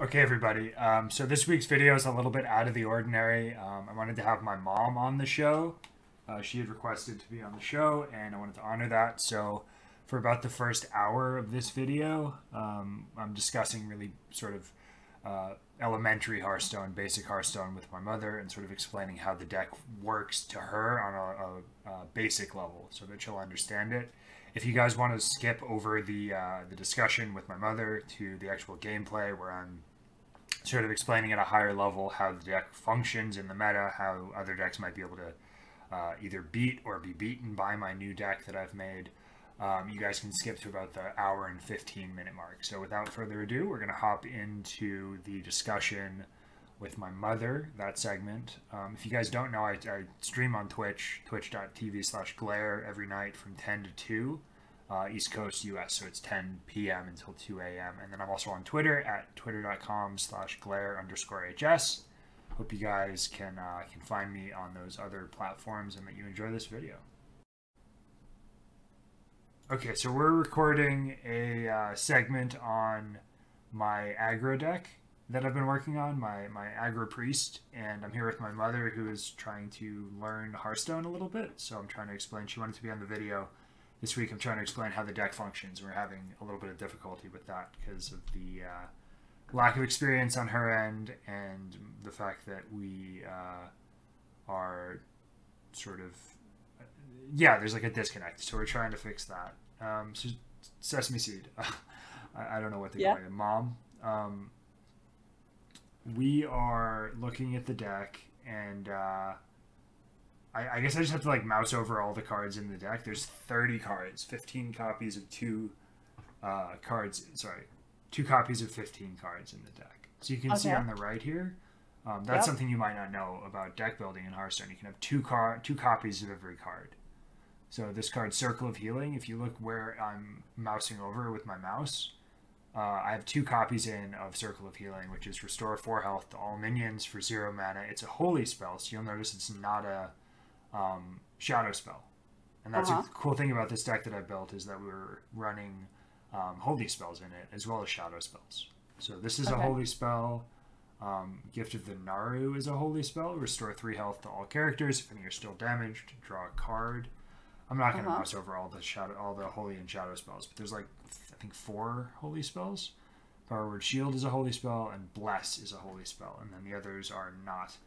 Okay, everybody. So this week's video is a little bit out of the ordinary. I wanted to have my mom on the show. She had requested to be on the show, and I wanted to honor that. So for about the first hour of this video, I'm discussing really sort of elementary Hearthstone, basic Hearthstone with my mother, and sort of explaining how the deck works to her on a basic level so that she'll understand it. If you guys want to skip over the discussion with my mother to the actual gameplay where I'm sort of explaining at a higher level how the deck functions in the meta, how other decks might be able to either beat or be beaten by my new deck that I've made, you guys can skip to about the hour and 15-minute mark. So without further ado, we're going to hop into the discussion with my mother, that segment. If you guys don't know, I stream on Twitch, twitch.tv/glare every night from 10 to 2. East Coast US, so it's 10 p.m. until 2 a.m. And then I'm also on Twitter at twitter.com/glare_HS. Hope you guys can find me on those other platforms and that you enjoy this video. Okay, so we're recording a segment on my aggro deck that I've been working on, my aggro priest, and I'm here with my mother who is trying to learn Hearthstone a little bit, so I'm trying to explain. She wanted to be on the video. This week I'm trying to explain how the deck functions. We're having a little bit of difficulty with that because of the lack of experience on her end and the fact that we are sort of, there's like a disconnect. So we're trying to fix that. So Sesame Seed, I don't know what they call it, Mom. We are looking at the deck and I guess I just have to like mouse over all the cards in the deck. There's 30 cards, 15 copies of two copies of 15 cards in the deck. So you can see on the right here, that's something you might not know about deck building in Hearthstone. You can have two copies of every card. So this card, Circle of Healing, if you look where I'm mousing over with my mouse, I have 2 copies in of Circle of Healing, which is Restore 4 health to all minions for 0 mana. It's a holy spell, so you'll notice it's not a shadow spell. And that's a cool thing about this deck that I built, is that we're running holy spells in it as well as shadow spells. So this is a holy spell. Gift of the Naru is a holy spell. Restore 3 health to all characters. If any are still damaged, draw a card. I'm not going to mouse over all the holy and shadow spells, but there's like I think 4 holy spells. Power Word Shield is a holy spell, and Bless is a holy spell, and then the others are not.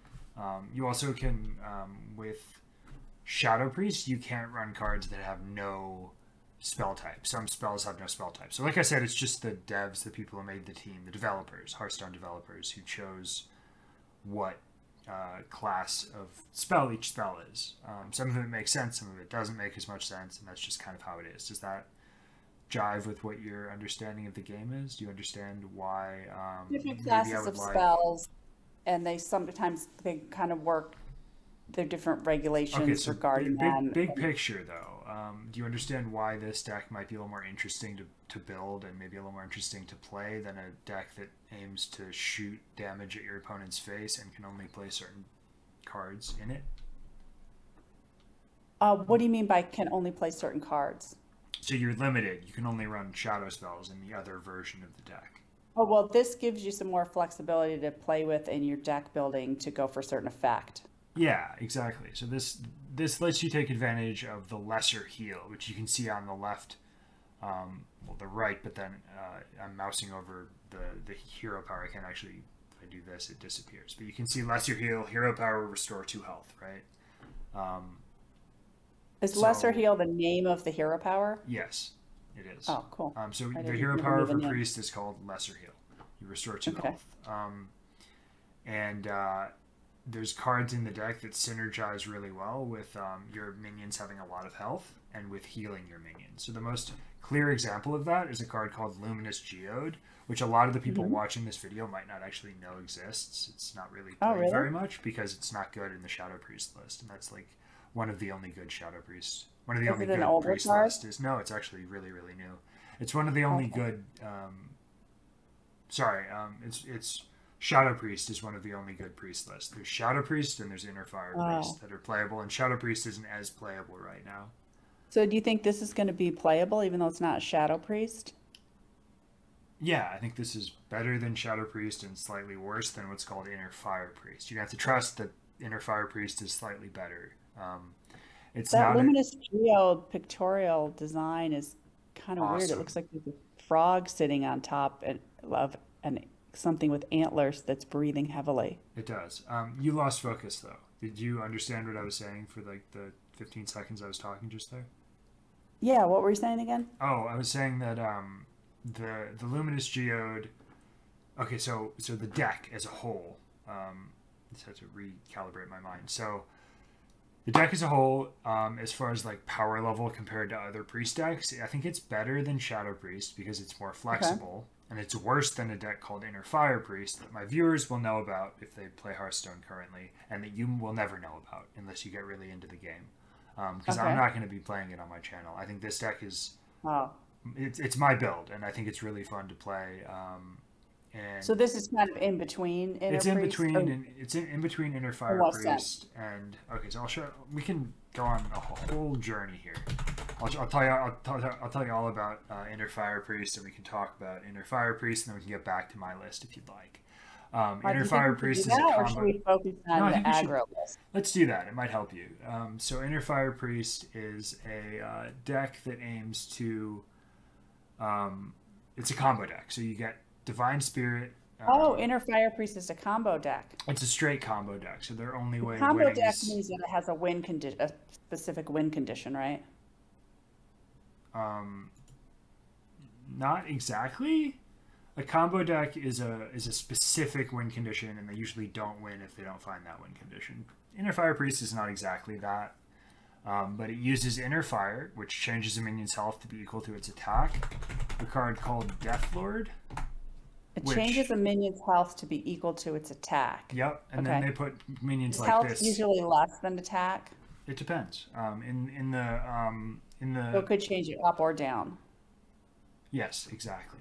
You also can with Shadow Priest, you can't run cards that have no spell type. Some spells have no spell type. So like I said, it's just the devs, the people who made the team, the developers, Hearthstone developers, who chose what class of spell each spell is. Some of it makes sense, some of it doesn't make as much sense, and that's just kind of how it is. Does that jive with what your understanding of the game is? Do you understand why different classes of spells, and they sometimes kind of work their different regulations regarding them. Big picture though, do you understand why this deck might be a little more interesting to build and maybe a little more interesting to play than a deck that aims to shoot damage at your opponent's face and can only play certain cards in it? What do you mean by can only play certain cards? So you're limited. You can only run shadow spells in the other version of the deck. Oh, well, this gives you some more flexibility to play with in your deck building to go for a certain effect. Yeah, exactly. So this lets you take advantage of the lesser heal, which you can see on the left, well, the right, but then I'm mousing over the hero power. I can actually, if I do this, it disappears. But you can see lesser heal, hero power, restore 2 health, right? Is lesser heal the name of the hero power? Yes, it is. Oh, cool. So the hero power for priest is called lesser heal. You restore 2 health. There's cards in the deck that synergize really well with your minions having a lot of health and with healing your minions. So the most clear example of that is a card called Luminous Geode, which a lot of the people watching this video might not actually know exists. It's not really played very much because it's not good in the Shadow Priest list, and that's like one of the only good Shadow Priests. One of the only good priest list is no, it's actually really new. It's one of the only good. It's Shadow Priest is one of the only good priest lists. There's Shadow Priest and there's Inner Fire Priest that are playable, and Shadow Priest isn't as playable right now. So do you think this is going to be playable even though it's not a Shadow Priest? Yeah, I think this is better than Shadow Priest and slightly worse than what's called Inner Fire Priest. You have to trust that Inner Fire Priest is slightly better. It's That not luminous geode pictorial design is kind of weird. It awesome. looks like there's a frog sitting on top of something with antlers that's breathing heavily. It does. You lost focus though. Did you understand what I was saying for like the 15 seconds I was talking just there? Yeah, what were you saying again? Oh, I was saying that the luminous geode. Okay, so the deck as a whole. Just have to recalibrate my mind. So the deck as a whole, as far as like power level compared to other priest decks, I think it's better than Shadow Priest because it's more flexible, and it's worse than a deck called Inner Fire Priest that my viewers will know about if they play Hearthstone currently, and that you will never know about unless you get really into the game. Because I'm not going to be playing it on my channel. I think this deck is it's my build, and I think it's really fun to play. And so this is kind of in between Inner it's in Priest, between, or and it's in between Inner Fire what Priest sense? and okay. So I'll show. We can go on a whole journey here. I'll tell you. I'll tell you all about Inner Fire Priest, and we can talk about Inner Fire Priest, and then we can get back to my list if you'd like. Inner Fire Priest is a combo. Or should we focus on the aggro list? Let's do that. It might help you. So Inner Fire Priest is a deck that aims to. It's a combo deck, so you get Divine Spirit. Inner Fire Priest is a combo deck. It's a straight combo deck, so their only way of Combo winning deck is means that it has a win condition, a specific win condition, right? not exactly. A combo deck is a specific win condition, and they usually don't win if they don't find that win condition. Inner Fire Priest is not exactly that, but it uses Inner Fire, which changes a minion's health to be equal to its attack. A card called Death Lord. It changes a minion's health to be equal to its attack. Yep, and then they put minions like health this. Usually less than attack. It depends. In the So it could change it up or down. Yes, exactly.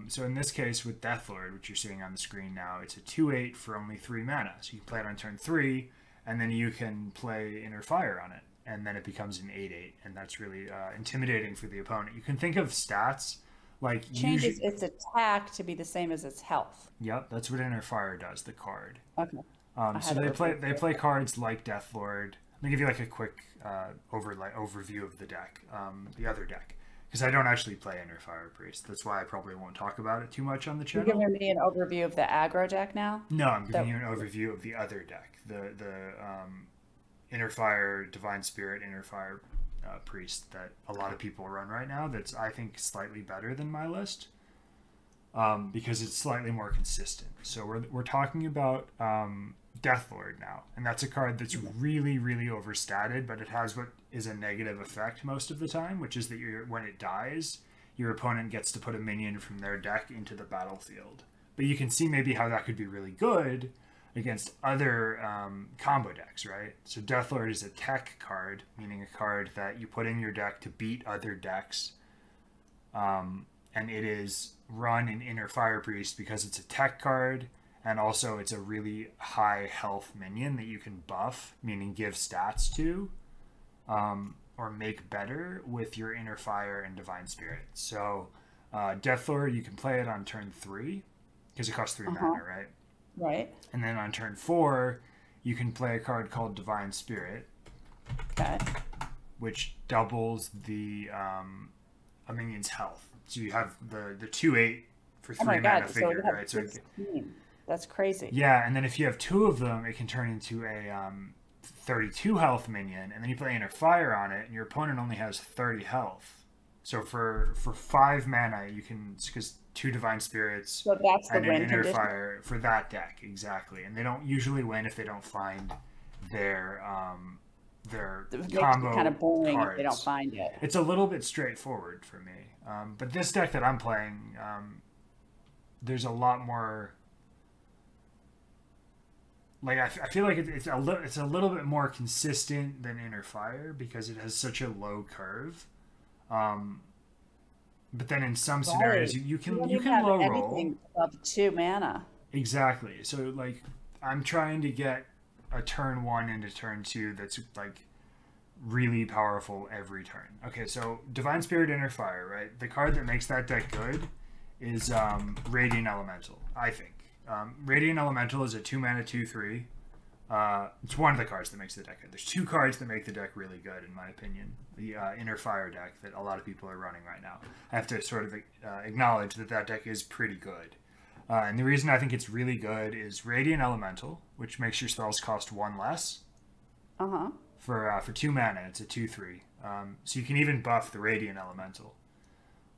So in this case with Death Lord, which you're seeing on the screen now, it's a 2/8 for only 3 mana. So you can play it on turn 3, and then you can play Inner Fire on it, and then it becomes an 8/8, and that's really intimidating for the opponent. You can think of stats like changes its attack to be the same as its health. Yep, that's what Inner Fire does. The card. Okay. So they play cards like Death Lord. Let me give you like a quick overview of the deck, the other deck. Because I don't actually play Inner Fire Priest. That's why I probably won't talk about it too much on the channel. You're giving me an overview of the aggro deck now? No, I'm giving you an overview of the other deck. The Inner Fire, Divine Spirit, Inner Fire Priest that a lot of people run right now. That's, I think, slightly better than my list. Because it's slightly more consistent. So we're talking about Death Lord now. And that's a card that's really, really overstated, but it has what is a negative effect most of the time, which is that when it dies, your opponent gets to put a minion from their deck into the battlefield. But you can see maybe how that could be really good against other combo decks, right? So Death Lord is a tech card, meaning a card that you put in your deck to beat other decks. And it is run in Inner Fire Priest because it's a tech card, and also it's a really high health minion that you can buff, meaning give stats to, or make better with your Inner Fire and Divine Spirit. So Death Lord, you can play it on turn 3 because it costs 3 mana, right? Right. And then on turn 4, you can play a card called Divine Spirit, which doubles the a minion's health. So you have the 2/8 for 3 mana figure, right? So that's crazy. Yeah, and then if you have 2 of them, it can turn into a 32 health minion, and then you play Inner Fire on it, and your opponent only has 30 health. So for 5 mana, you can, because 2 Divine Spirits so that's and the an win Inner condition. Fire for that deck, exactly. And they don't usually win if they don't find their combo kind of boring cards. if they don't find it. It's a little bit straightforward for me. But this deck that I'm playing, there's a lot more. Like I feel like it's a little bit more consistent than Inner Fire because it has such a low curve. But then in some scenarios you can low roll above 2 mana. Exactly. So like I'm trying to get a turn 1 into turn 2 that's like really powerful every turn. Okay, so Divine Spirit, Inner Fire, right? The card that makes that deck good is Radiant Elemental, I think. Radiant Elemental is a 2-mana 2/3. It's one of the cards that makes the deck good. There's 2 cards that make the deck really good, in my opinion. The Inner Fire deck that a lot of people are running right now. I have to sort of acknowledge that that deck is pretty good. And the reason I think it's really good is Radiant Elemental, which makes your spells cost 1 less. For 2 mana, it's a 2/3. So you can even buff the Radiant Elemental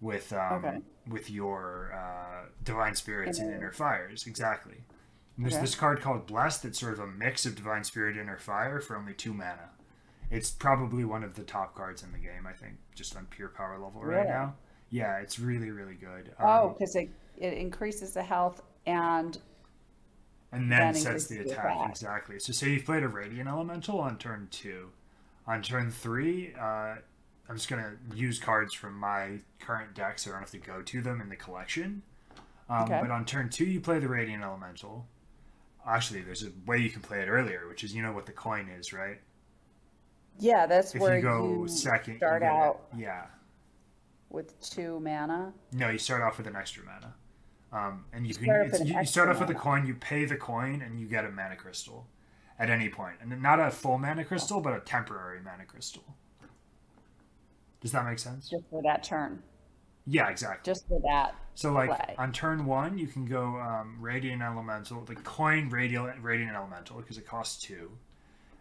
with your Divine Spirits and Inner Fires. Exactly. And there's this card called Blessed that's sort of a mix of Divine Spirit and Inner Fire for only 2 mana. It's probably one of the top cards in the game, I think, just on pure power level right now. Yeah, it's really, really good. Because it increases the health and then sets the attack. Exactly. So say you've played a Radiant Elemental on turn 2. On turn 3, I'm just going to use cards from my current deck so I don't have to go to them in the collection. But on turn 2, you play the Radiant Elemental. Actually, there's a way you can play it earlier, which is, you know what the coin is, right? Yeah, that's if where you go second, start out with 2 mana. No, you start off with an extra mana. And you start off with a coin, you pay the coin, and you get a mana crystal at any point. And not a full mana crystal, but a temporary mana crystal. Does that make sense? Just for that turn. Yeah, exactly. Just for that. So, like, on turn 1, you can go Radiant Elemental, the coin Radiant Elemental, because it costs 2.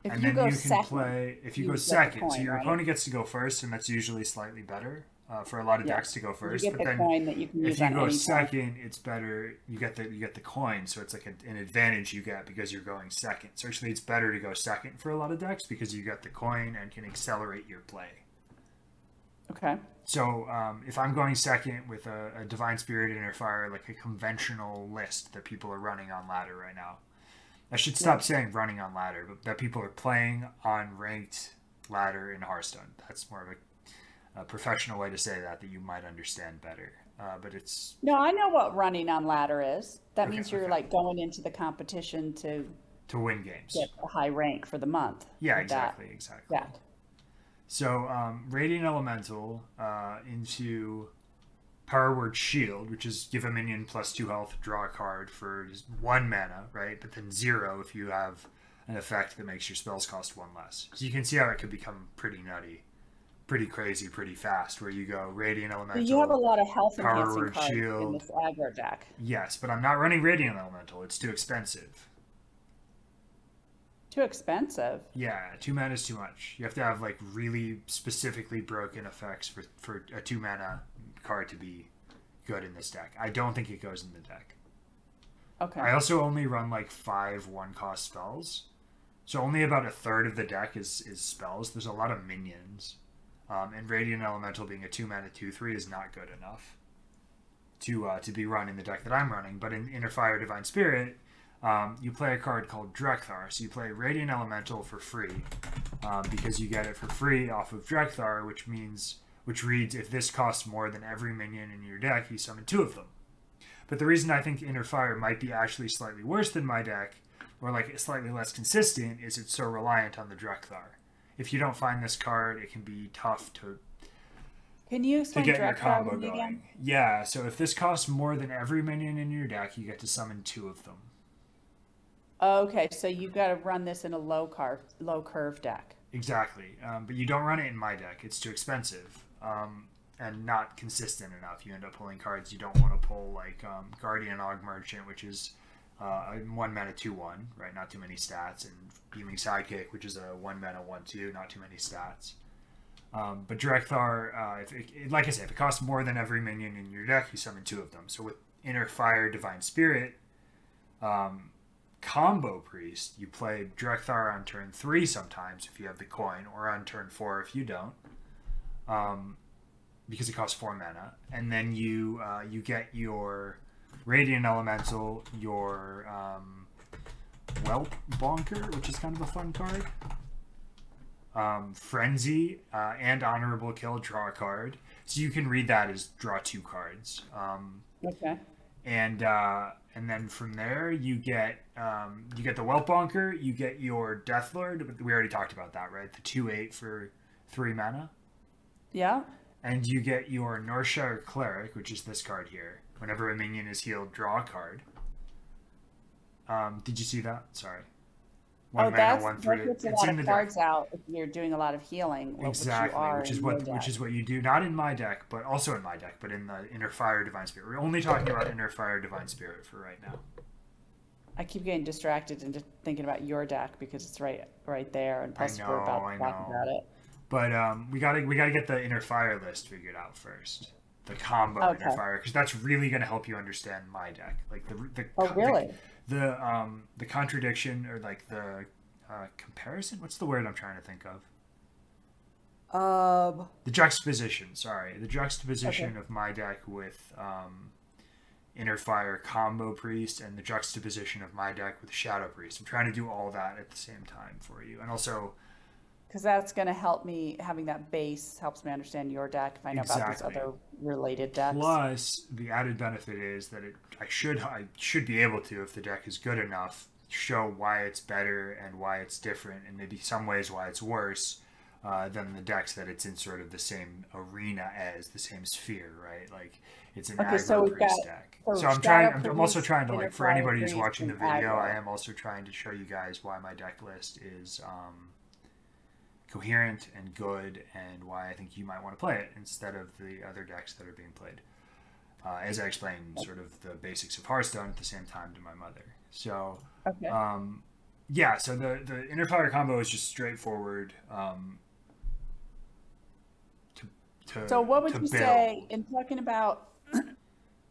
If and you then go you can second, play, if you go second, so your opponent gets to go first, and that's usually slightly better for a lot of decks to go first. You get the coin that you can use if you on go any second, it's better. You get the coin, so it's like an advantage you get because you're going second. So actually, it's better to go second for a lot of decks because you get the coin and can accelerate your play. Okay. So if I'm going second with a Divine Spirit Inner Fire, like a conventional list that people are running on ladder right now. I should stop saying running on ladder, but that people are playing on ranked ladder in Hearthstone. That's more of a professional way to say that you might understand better. But it's... No, I know what running on ladder is. That means you're like going into the competition to win games. Get a high rank for the month. Yeah, exactly. Yeah. So Radiant Elemental into Power Word Shield, which is give a minion +2 health, draw a card for just 1 mana, right? But then 0 if you have an effect that makes your spells cost 1 less. So you can see how it could become pretty nutty, pretty crazy, pretty fast, where you go Radiant Elemental. You have a lot of health enhancing Word cards Shield. in this aggro deck. Yes, but I'm not running Radiant Elemental. It's too expensive. Too expensive? Yeah, 2 mana is too much. You have to have like really specifically broken effects for a 2 mana card to be good in this deck. I don't think it goes in the deck. Okay. I also only run like 5 1-cost spells. So only about a third of the deck is spells. There's a lot of minions. And Radiant Elemental being a 2 mana 2/3 is not good enough to be run in the deck that I'm running. But in Inner Fire Divine Spirit, you play a card called Drekthar. So you play Radiant Elemental for free because you get it for free off of Drekthar, which reads, if this costs more than every minion in your deck, you summon 2 of them. But the reason I think Inner Fire might be actually slightly worse than my deck, or like slightly less consistent, is it's so reliant on the Drekthar. If you don't find this card, it can be tough to explain get your combo going. Again? Yeah, so if this costs more than every minion in your deck, you get to summon 2 of them. Okay, so you've got to run this in a low curve deck. Exactly, but you don't run it in my deck. It's too expensive. And not consistent enough. You end up pulling cards you don't want to pull, like Guardian Og Merchant, which is a 1 mana 2/1, right? Not too many stats, and Beaming Sidekick, which is a 1 mana 1/2, not too many stats. But Drekthar, like I said, if it costs more than every minion in your deck, you summon 2 of them. So with Inner Fire Divine Spirit, Combo Priest, you play Drekthar on turn 3 sometimes if you have the coin, or on turn 4 if you don't. Because it costs 4 mana, and then you get your Radiant Elemental, your Whelp Bonker, which is kind of a fun card. Frenzy and Honorable Kill, draw a card. So you can read that as draw 2 cards. Okay. And then from there you get the Whelp Bonker, you get your Deathlord. We already talked about that, right? The 2/8 for 3 mana. Yeah. And you get your Northshire Cleric, which is this card here. Whenever a minion is healed, draw a card. Did you see that? Sorry. One mana, 1/3. That puts a lot of cards out if you're doing a lot of healing. Exactly, which is what you do, not in my deck, but also in my deck, but in the Inner Fire Divine Spirit. We're only talking about Inner Fire Divine Spirit for right now. I keep getting distracted into thinking about your deck because it's right there, and plus we're about to talk about it. But we gotta get the Inner Fire list figured out first. The combo Inner Fire, because that's really gonna help you understand my deck. Like the contradiction, or like the comparison. What's the word I'm trying to think of? The juxtaposition. Sorry, the juxtaposition of my deck with Inner Fire Combo Priest, and the juxtaposition of my deck with Shadow Priest. I'm trying to do all that at the same time for you, and also because that's going to help me. Having that base helps me understand your deck if I know about these other related decks. Plus, the added benefit is that I should be able to, if the deck is good enough, show why it's better and why it's different, and maybe some ways why it's worse than the decks that it's in sort of the same arena as, the same sphere, right? Like it's an aggro priest deck. So I'm also trying to, like, for anybody who's watching the video, I am also trying to show you guys why my deck list is coherent and good, and why I think you might want to play it instead of the other decks that are being played. As I explained sort of the basics of Hearthstone at the same time to my mother. So, yeah, so the Inner Fire combo is just straightforward. So what would you say in talking about...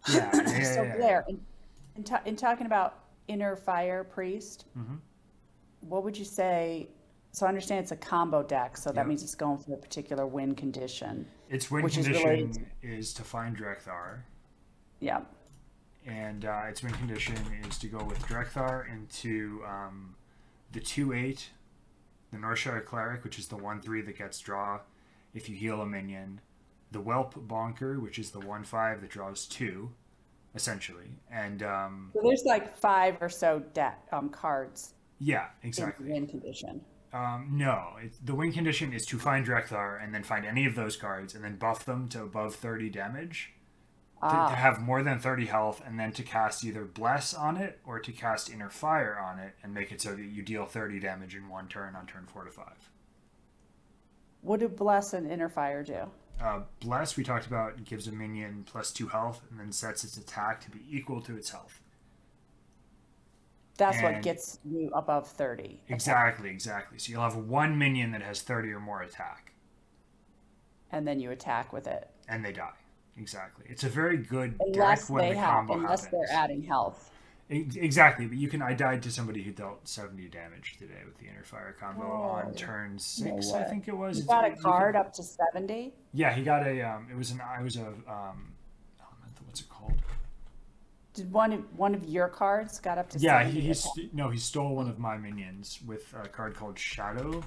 Blair, in talking about Inner Fire Priest, what would you say... So I understand it's a combo deck, so that means it's going for a particular win condition. Its win condition is to find Drekthar. Yeah. And its win condition is to go with Drekthar into the 2/8, the Northshire Cleric, which is the 1/3 that gets draw if you heal a minion, the Whelp Bonker, which is the 1/5 that draws 2, essentially. And so there's like 5 or so cards. Yeah, exactly. In the win condition. No, the win condition is to find Drekthar and then find any of those cards and then buff them to above 30 damage. To have more than 30 health, and then to cast either Bless on it or to cast Inner Fire on it and make it so that you deal 30 damage in one turn on turn 4 to 5. What do Bless and Inner Fire do? Bless, we talked about, gives a minion +2 health and then sets its attack to be equal to its health. That's what gets you above 30. Exactly. So you'll have one minion that has 30 or more attack. And then you attack with it. And they die. Exactly. It's a very good deck when the combo happens. Unless they're adding health. Exactly, but I died to somebody who dealt 70 damage today with the Inner Fire combo on turn 6, I think it was. You got a card up to 70? Yeah, he got a, what's it called? Did one of your cards got up to 70? Yeah, he stole one of my minions with a card called Shadow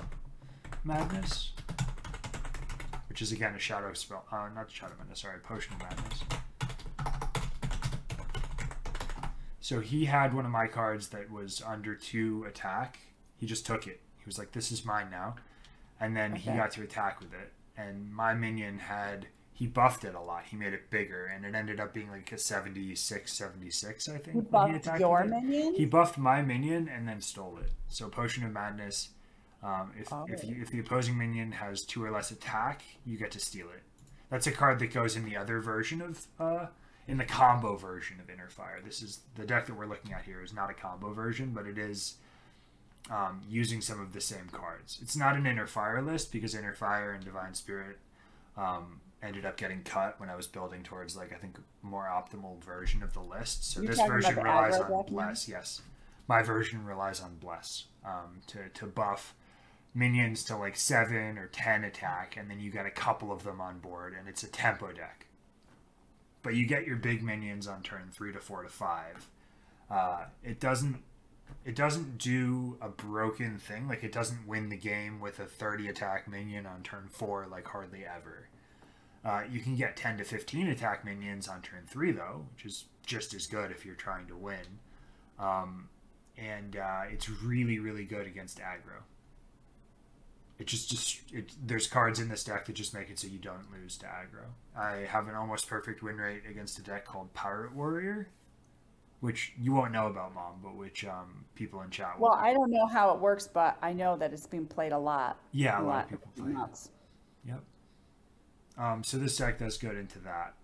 Madness. Which is, again, a shadow spell. Not Shadow Madness, sorry, Potion of Madness. So he had one of my cards that was under 2 attack. He just took it. He was like, this is mine now. And then he got to attack with it. And my minion he buffed it a lot. He made it bigger. And it ended up being like a 76, I think. He buffed your minion? He buffed my minion and then stole it. So Potion of Madness... If the opposing minion has 2 or less attack, you get to steal it. That's a card that goes in the other version of, in the combo version of Inner Fire. This is the deck that we're looking at here is not a combo version, but it is using some of the same cards. It's not an Inner Fire list because Inner Fire and Divine Spirit ended up getting cut when I was building towards, like, I think a more optimal version of the list. So this version relies on Bless. Yes, my version relies on Bless to buff minions to like 7 or 10 attack, and then you get a couple of them on board, and it's a tempo deck. But you get your big minions on turn 3 to 4 to 5. It doesn't do a broken thing. Like, it doesn't win the game with a 30 attack minion on turn 4, like hardly ever. You can get 10 to 15 attack minions on turn 3 though, which is just as good if you're trying to win. And it's really, really good against aggro. there's cards in this deck that just make it so you don't lose to aggro. I have an almost perfect win rate against a deck called Pirate Warrior, which you won't know about, Mom, but which people in chat will. Well, I don't know how it works, but I know that it's being played a lot. Yeah, a lot of people play it. Months. Yep. So this deck does good into that.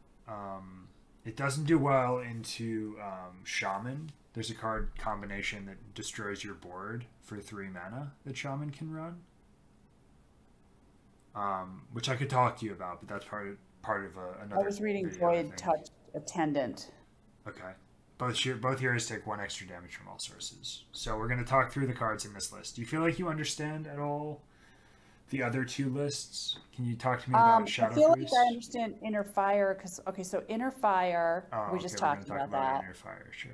It doesn't do well into Shaman. There's a card combination that destroys your board for 3 mana that Shaman can run. Which I could talk to you about, but that's part of another. I was reading video, Void Touch Attendant. Okay. Both heroes take 1 extra damage from all sources. So we're going to talk through the cards in this list. Do you feel like you understand at all the other 2 lists? Can you talk to me about Shadow I feel Priest? like I understand Inner Fire because so Inner Fire, we just talked about that. Inner Fire, sure.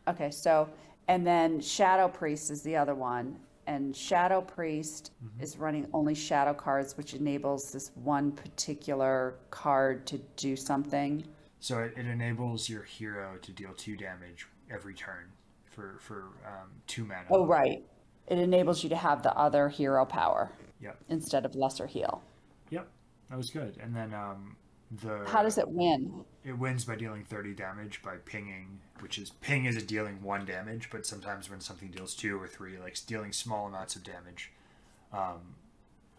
Okay, so and then Shadow Priest is the other one, and Shadow Priest is running only shadow cards, which enables this one particular card to do something. So it enables your hero to deal 2 damage every turn for 2 mana. Oh, right. It enables you to have the other hero power. Yep. Instead of lesser heal. Yep, that was good. And then how does it win? It wins by dealing 30 damage by pinging, ping is dealing 1 damage, but sometimes when something deals 2 or 3, like dealing small amounts of damage,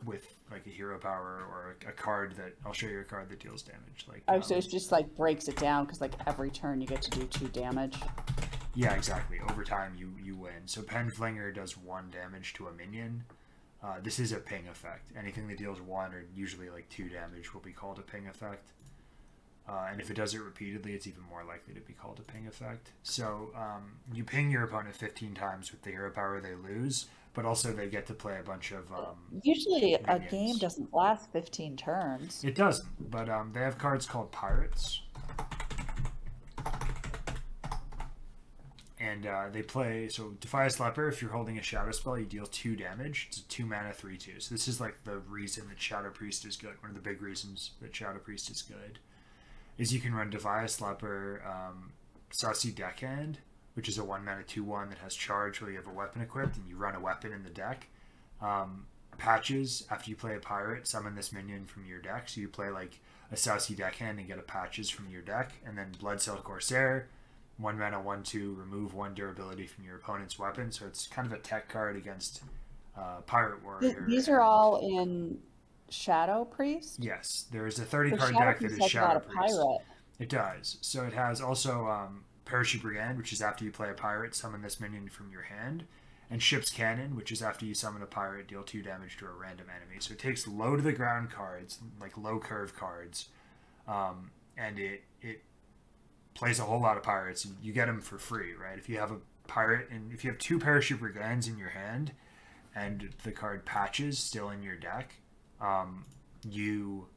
with like a hero power or a card that I'll show you a card that deals damage. Like so it's just like breaks it down because like every turn you get to do 2 damage. Yeah, exactly. Over time you win. So Penflinger does 1 damage to a minion. This is a ping effect. Anything that deals 1 or usually like 2 damage will be called a ping effect. And if it does it repeatedly, it's even more likely to be called a ping effect. So you ping your opponent 15 times with the hero power they lose, but also they get to play a bunch of usually minions. A game doesn't last 15 turns. It doesn't, but they have cards called Pirates. And they play, so Defias Leper, if you're holding a Shadow spell, you deal 2 damage. It's a 2 mana 3/2. So this is like the reason that Shadow Priest is good. One of the big reasons that Shadow Priest is good is you can run Defias Leper, Saucy Deckhand, which is a 1 mana 2/1 that has charge where you have a weapon equipped and you run a weapon in the deck. Patches, after you play a pirate, summon this minion from your deck. So you play like a Saucy Deckhand and get a Patches from your deck. And then Bloodsail Corsair, 1 mana 1/2, remove 1 durability from your opponent's weapon. So it's kind of a tech card against Pirate Warrior. These are all in Shadow Priest? Yes, there is a 30 card deck that is Shadow Priest. It does. So it has also Parachute Brigand, which is after you play a pirate, summon this minion from your hand, and Ship's Cannon, which is after you summon a pirate, deal 2 damage to a random enemy. So it takes low to the ground cards, like low curve cards, and it plays a whole lot of pirates. You get them for free, right? If you have a pirate and if you have 2 Parachute Brigands in your hand, and the card Patches still in your deck, you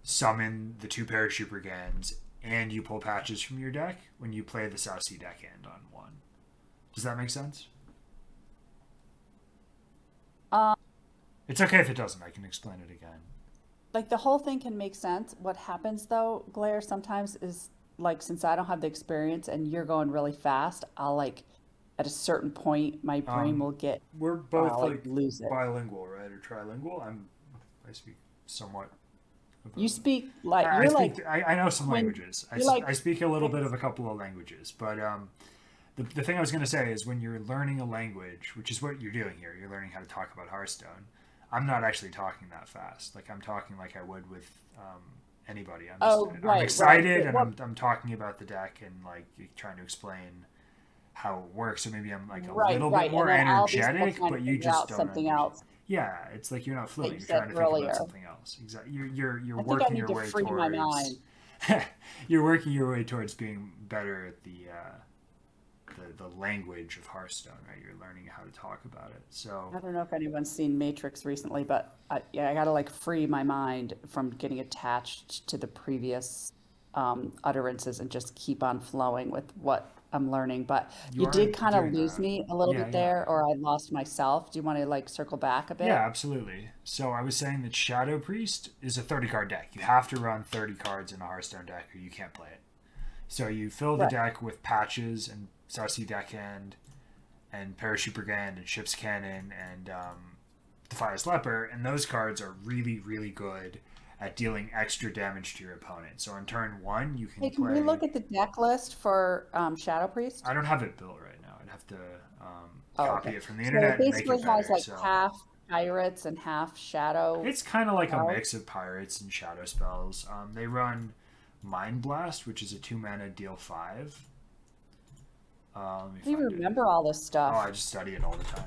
summon the 2 Parachute Brigands and you pull Patches from your deck when you play the Saucy Deckhand on 1. Does that make sense? It's okay if it doesn't. I can explain it again. Like the whole thing can make sense. What happens though, Blair, sometimes is like since I don't have the experience and you're going really fast, I'll like at a certain point my brain will get we're both like lose it. Bilingual, right? Or trilingual. I speak somewhat. You speak like you're I know some languages. I speak a little bit of a couple of languages, but the thing I was going to say is when you're learning a language, which is what you're doing here, you're learning how to talk about Hearthstone. I'm not actually talking that fast. Like I'm talking like I would with anybody. I'm excited and I'm talking about the deck and like trying to explain how it works. So maybe I'm like a little bit more energetic, but you just don't something else. Yeah, it's like you're not fluent. You're trying to think about something else. Exactly. You're working your way towards. My mind. You're working your way towards being better at the language of Hearthstone, right? You're learning how to talk about it. So I don't know if anyone's seen Matrix recently, but I gotta like free my mind from getting attached to the previous utterances and just keep on flowing with what I'm learning. But you did kind of lose me a little bit there, or I lost myself. Do you want to like circle back a bit? Yeah, absolutely. So I was saying that Shadow Priest is a 30 card deck. You have to run 30 cards in a Hearthstone deck or you can't play it. So you fill the deck with Patches and Saucy Deckhand and Parachute Brigand and Ship's Cannon and Defias Leper, and those cards are really, really good at dealing extra damage to your opponent. So on turn 1, you can Hey, can play... we look at the deck list for Shadow Priest? I don't have it built right now. I'd have to Oh, copy okay. it from the So internet it and make basically it has better. like So half pirates and half shadow. it's kind of like a spells. mix of pirates and shadow spells. They run Mind Blast, which is a 2-mana deal 5. Let me How do you find it. remember all this Oh, stuff? I just study it all the time.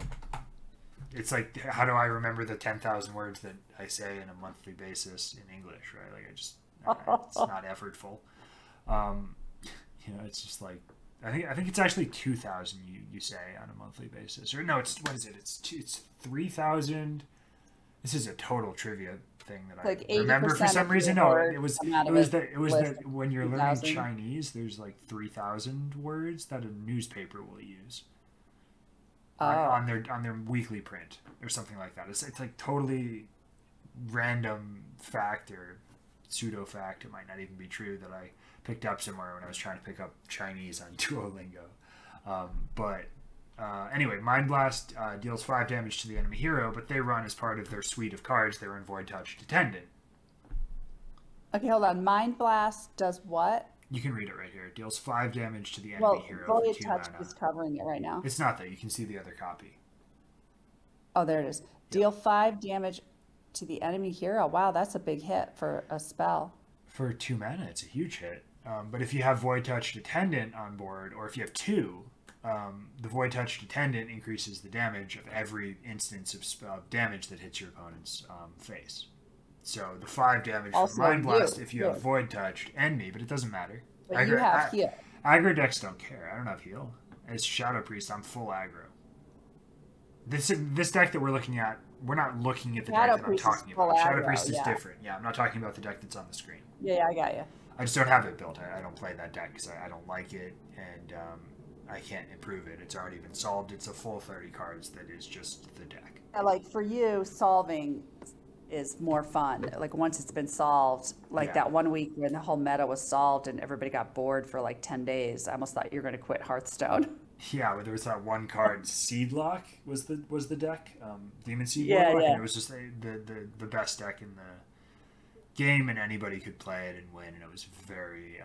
It's like, how do I remember the 10,000 words that I say in a monthly basis in English, right? Like, it's not effortful. It's just like, I think it's actually 2,000 you say on a monthly basis. Or no, what is it? It's 3,000. This is a total trivia thing that Like I remember for 80% some of reason. your No, words it was come out it of was a that list of when you're learning 3,000. Chinese, there's like 3,000 words that a newspaper will use Oh, on their weekly print or something like that. It's like totally random fact or pseudo fact. It might not even be true that I picked up somewhere when I was trying to pick up Chinese on Duolingo. Anyway, Mind Blast deals 5 damage to the enemy hero, but they run as part of their suite of cards. They run Void Touch Attendant. okay, hold on. Mind Blast does what? You can read it right here. It deals 5 damage to the enemy Well, hero for Void 2 Touch mana. is covering it right now. It's not that. You can see the other copy. Oh, there it is. Deal 5 damage to the enemy hero. Wow, that's a big hit for a spell. For 2 mana, it's a huge hit. But if you have Void Touched Attendant on board, or if you have 2, the Void Touched Attendant increases the damage of every instance of damage that hits your opponent's face. So the 5 damage Also from Mind Blast, you. if you have Void Touched, and me, but it doesn't matter. But you have heal. Aggro decks don't care. I don't have heal. As Shadow Priest, I'm full aggro. This deck that we're looking at, we're not looking at the Shadow deck that I'm Priest is talking full about. Shadow aggro, Priest is yeah. different. Yeah, I'm not talking about the deck that's on the screen. Yeah, I got you. I just don't have it built. I don't play that deck because I don't like it, and I can't improve it. It's already been solved. It's a full 30 cards that is just the deck. Like for you, solving is more fun. Like once it's been solved, like Yeah. that one week when the whole meta was solved and everybody got bored for like 10 days, I almost thought you were going to quit Hearthstone. Yeah, where there was that one card, Seedlock was the deck, Demon Seed Yeah, Warlock, yeah. and it was just the best deck in the game, and anybody could play it and win, and it was very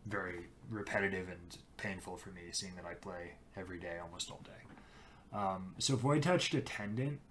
very repetitive and painful for me, seeing that I play every day, almost all day. So Void Touched Attendant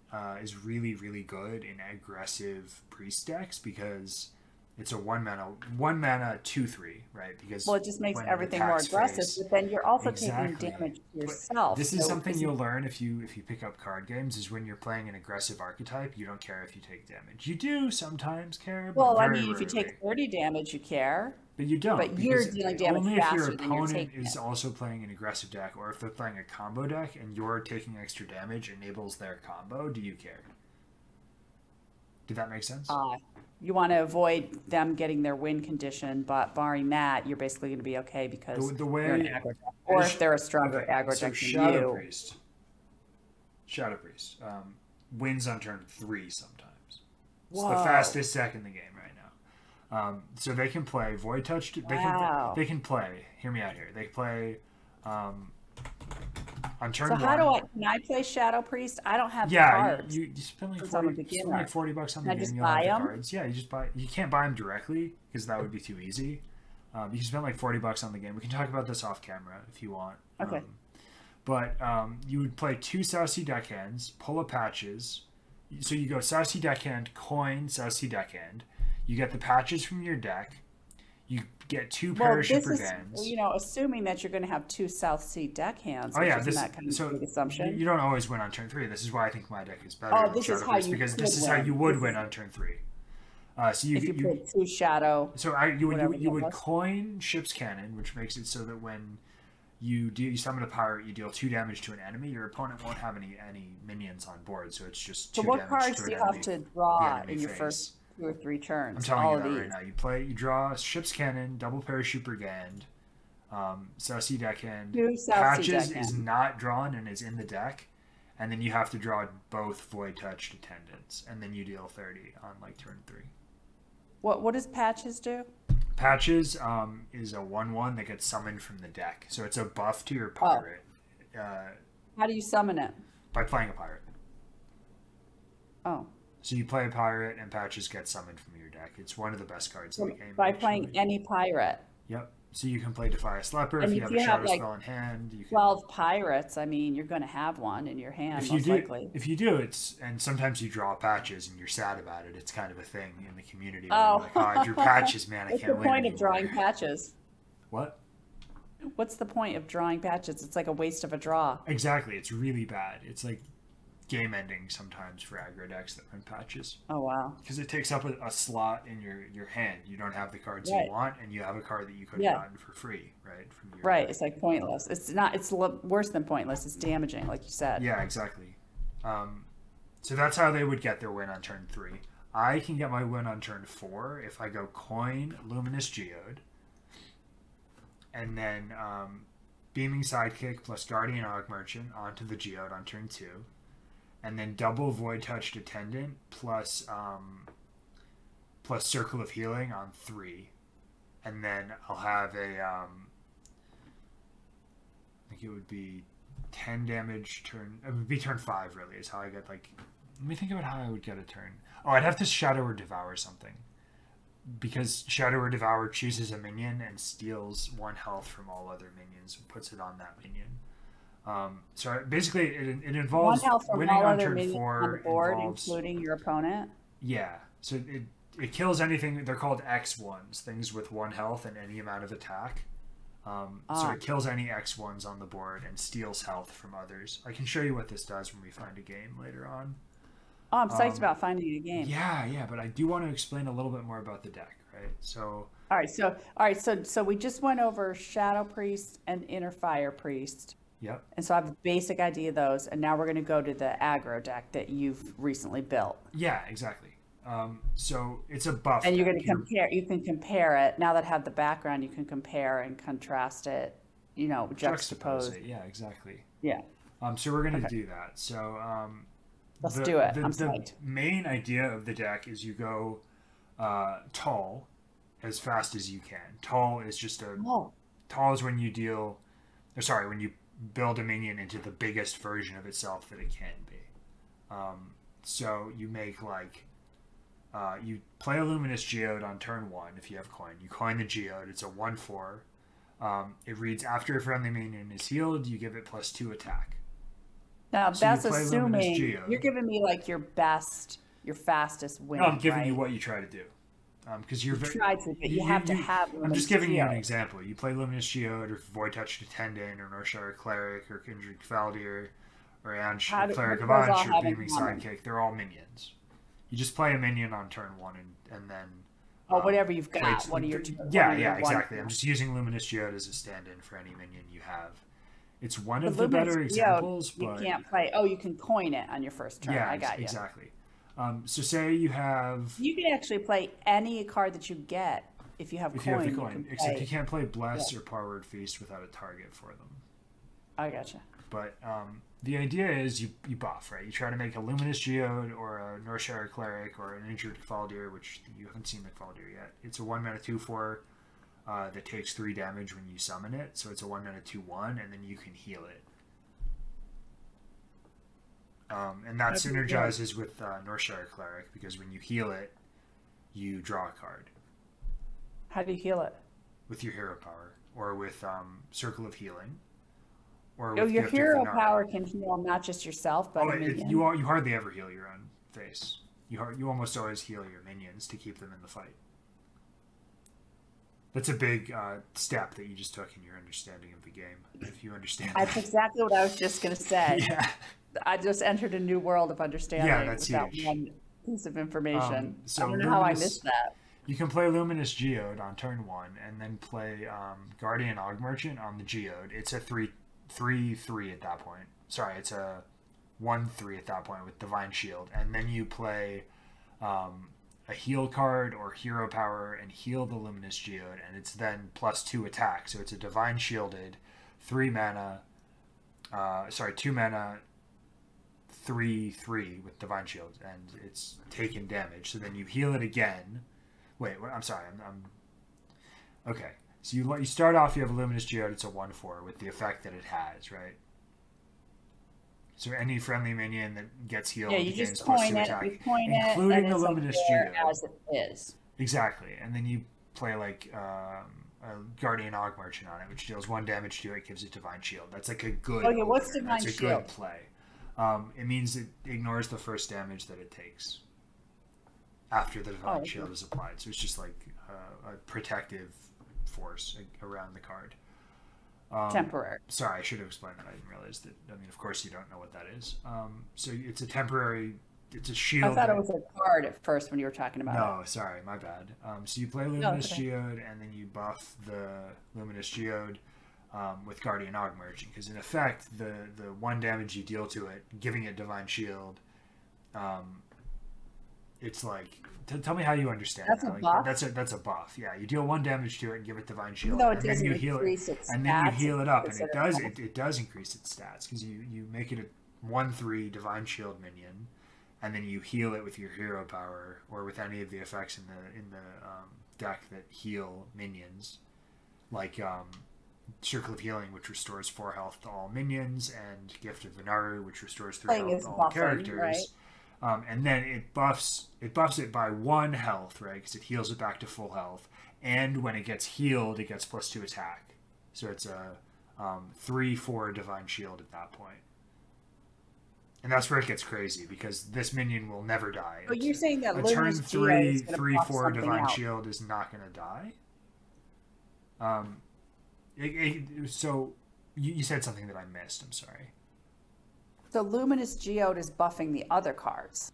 is really, really good in aggressive priest decks because it's a 1 mana 2/3, right? Because Well, it just makes when it everything more attacks aggressive, face- but then you're also Exactly. taking damage to But yourself. this is So something is it- you'll learn if you pick up card games, is when you're playing an aggressive archetype, you don't care if you take damage. You do sometimes care, but Well, I very mean, if you rarely. take 30 damage, you care. But you don't. but you're because dealing damage only if your faster than you're opponent taking is it. also playing an aggressive deck, or if they're playing a combo deck and you're taking extra damage enables their combo, do you care? Did that make sense? You want to avoid them getting their win condition, but barring that, you're basically going to be okay because The way- they're an aggro deck. Or if they're a stronger Okay, aggro so deck than Shadow you. Priest. Shadow Priest wins on turn 3 sometimes. It's the Whoa. fastest deck in the game right now. So they can play Void Touch. Wow. They can play. Hear me out here. They play on turn So 1. can I play Shadow Priest? I don't have the Yeah, cards. you spend like Since I'm a 40, beginner. spend like $40 on Can I the just game. You'll have buy the 'em? cards. Yeah, you just buy. You can't buy them directly because that would be too easy. You can spend like $40 on the game. We can talk about this off camera if you want. Okay. But you would play 2 Southsea deckhands, pull a patches. So you go Southsea deckhand, coin, Southsea deckhand. You get the patches from your deck. You get 2 Well, Parachute this is, Brigands. assuming that you're going to have 2 South Sea deckhands, Oh which yeah, isn't that kind of a big assumption? you don't always win on turn 3. This is why I think my deck is better. Oh, than this is Shadow how Priest, you because could this is how win. you would This win is- on turn 3. So if you put 2 Shadow, you whatever would that was. coin Ship's Cannon, which makes it so that when you summon a pirate, you deal 2 damage to an enemy. Your opponent won't have any minions on board, so it's just 2 so what damage cards to do an you have enemy, to the draw enemy in your face. first 2 or 3 turns? I'm telling All you of that these. right now. You draw Ship's Cannon, double Parachute Brigand, Southsea deckhand. 2 South Sea Patches is deckhand. not drawn and is in the deck, and then you have to draw both Void Touched Attendants, and then you deal 30 on like turn 3. What does Patches do? Patches is a 1/1 that gets summoned from the deck, so it's a buff to your pirate How do you summon it? by playing a pirate. Oh. So you play a pirate, and Patches get summoned from your deck. It's one of the best cards in the game, By actually. playing any pirate. Yep. So you can play Defias Leper And if you if have a you have shadow like spell in hand. You can, 12 pirates, I mean, you're going to have one in your hand, most likely. If you do, and sometimes you draw Patches and you're sad about it. It's kind of a thing in the community. Where Oh. you're like, oh, I drew Patches, man. I What's can't the win point of anymore. drawing Patches? What? What's the point of drawing Patches? It's like a waste of a draw. Exactly. It's really bad. It's like game ending sometimes for aggro decks that run Patches. Oh, wow. Because it takes up a slot in your hand. You don't have the cards Right. you want, and you have a card that you could have Yeah. gotten for free, right? From your Right. It's like pointless. It's not, it's worse than pointless. It's damaging, like you said. Yeah, exactly. So that's how they would get their win on turn 3. I can get my win on turn 4 if I go coin Luminous Geode, and then Beaming Sidekick plus Guardian Og Merchant onto the Geode on turn 2, and then double Void Touched Attendant plus Circle of Healing on 3, and then I'll have I think it would be 10 damage turn. It would be turn 5, really, is how I get, like... Let me think about how I would get a turn. Oh, I'd have to Shadow or Devour something. Because Shadow or Devour chooses a minion and steals 1 health from all other minions and puts it on that minion. So basically, it involves 1 health from winning all on other turn minions 4. on the board, Involves, including your opponent. yeah. So it kills anything. They're called X1s, things with 1 health and any amount of attack. So it kills any X1s on the board and steals health from others. I can show you what this does when we find a game later on. Oh, I'm psyched about finding a game. Yeah, but I do want to explain a little bit more about the deck, right? So All right, so we just went over Shadow Priest and Inner Fire Priest. Yep. And so I have a basic idea of those, and now we're going to go to the aggro deck that you've recently built. Yeah, exactly. So it's a buff. And you're deck. going to compare. You can compare it now that I have the background. You can compare and contrast it. You know, juxtapose. it. Yeah, exactly. Yeah. So we're going to do that. So Let's do it. I'm the psyched. main idea of the deck is you go tall as fast as you can. Tall is just a tall is when you deal. Or sorry, when you build a minion into the biggest version of itself that it can be. So you make like you play a Luminous Geode on turn 1 if you have coin. You coin the Geode. It's a 1/4. It reads after a friendly minion is healed, you give it +2 attack. Now So that's you play assuming Luminous Geode. you're giving me like your fastest win. No, I'm giving right? you what you try to do. Because you're Try to, but you have to have. I'm Luminous just giving you an Geode. example. You play Luminous Geode or Void Touched Attendant or Northshire Cleric or Kindred Faldier or Anj Cleric of what do those all Anj or have in Beaming common? Sidekick. They're all minions. You just play a minion on turn 1 and then. Whatever you've got. wait, What are your yeah, exactly. I'm just using Luminous Geode as a stand-in for any minion you have. It's one of the better examples, but you can't play. Oh, you can coin it on your first turn. yeah, I got you. exactly. So say you have You can actually play any card that you get if you have if coin. you have the you coin, can except play. you can't play Bless or Power Word Feast without a target for them. I gotcha. But the idea is you buff, right? You try to make a Luminous Geode or a Northshire Cleric or an Injured Faldier, which you haven't seen the Faldier yet. It's a 1 mana 2/4 that takes 3 damage when you summon it. So it's a 1 mana 2/1, and then you can heal it. And that synergizes with Northshire Cleric because when you heal it, you draw a card. How do you heal it? With your hero power or with Circle of Healing. Or Oh, with your Gift of hero Inara. power can heal not just yourself, but a minion. you hardly ever heal your own face. You almost always heal your minions to keep them in the fight. That's a big step that you just took in your understanding of the game. If you understand That's that. exactly what I was just going to say. Yeah. I just entered a new world of understanding that's without huge. one piece of information. So I don't know how I Luminous- missed that. You can play Luminous Geode on turn 1 and then play Guardian Og Merchant on the Geode. It's a 3/3 at that point. Sorry, it's a 1/3 at that point with Divine Shield. And then you play a heal card or hero power and heal the Luminous Geode, and it's then +2 attack. So it's a Divine Shielded 2 mana 3/3 with Divine Shield, and it's taken damage. So then you heal it again. Wait, I'm sorry. I'm okay. So you start off. You have a Luminous Geode. It's a 1/4 with the effect that it has, right? So any friendly minion that gets healed Yeah, you gains just plus coin 2 it, attack, you coin it, including and the it's like Luminous there Geode. as it is. Exactly, and then you play like a Guardian Og Merchant on it, which deals 1 damage to it, gives it Divine Shield. That's like a good. Okay, what's opener. Divine That's a Shield? good play. It means it ignores the first damage that it takes after the Divine Shield is applied. So it's just like a protective force around the card. Temporary. Sorry, I should have explained that. I didn't realize that. I mean, of course, you don't know what that is. So it's a temporary. It's a shield. I thought it was a card at first when you were talking about it. No, sorry, my bad. So you play Luminous Geode, and then you buff the Luminous Geode with Guardian Og Merchant, because in effect, the 1 damage you deal to it, giving it Divine Shield, it's like. Tell me how you understand that's that. A like, buff? That's a buff. Yeah, you deal 1 damage to it and give it Divine Shield, Even though it and then you doesn't heal increase it, its and then you stats, heal it up, and it's it does increase its stats because you make it a 1/3 Divine Shield minion, and then you heal it with your hero power or with any of the effects in the deck that heal minions, like Circle of Healing, which restores 4 health to all minions, and Gift of Venaru, which restores 3 health to all characters. Right? And then it buffs it by 1 health, right? Because it heals it back to full health. And when it gets healed, it gets +2 attack. So it's a 3/4 Divine Shield at that point. And that's where it gets crazy, because this minion will never die. But you're saying that a turn Luminous Geode is 3/4 Divine out. Shield is not going to die. So you said something that I missed. I'm sorry. So Luminous Geode is buffing the other cards.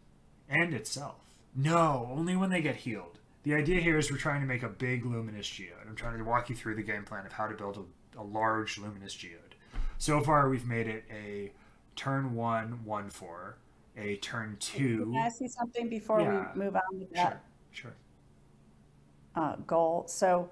And itself. No, only when they get healed. The idea here is we're trying to make a big Luminous Geode. I'm trying to walk you through the game plan of how to build a large Luminous Geode. So far, we've made it a turn 1, 1/4, a turn 2. Can I see something before we move on with that? Sure. Goal. So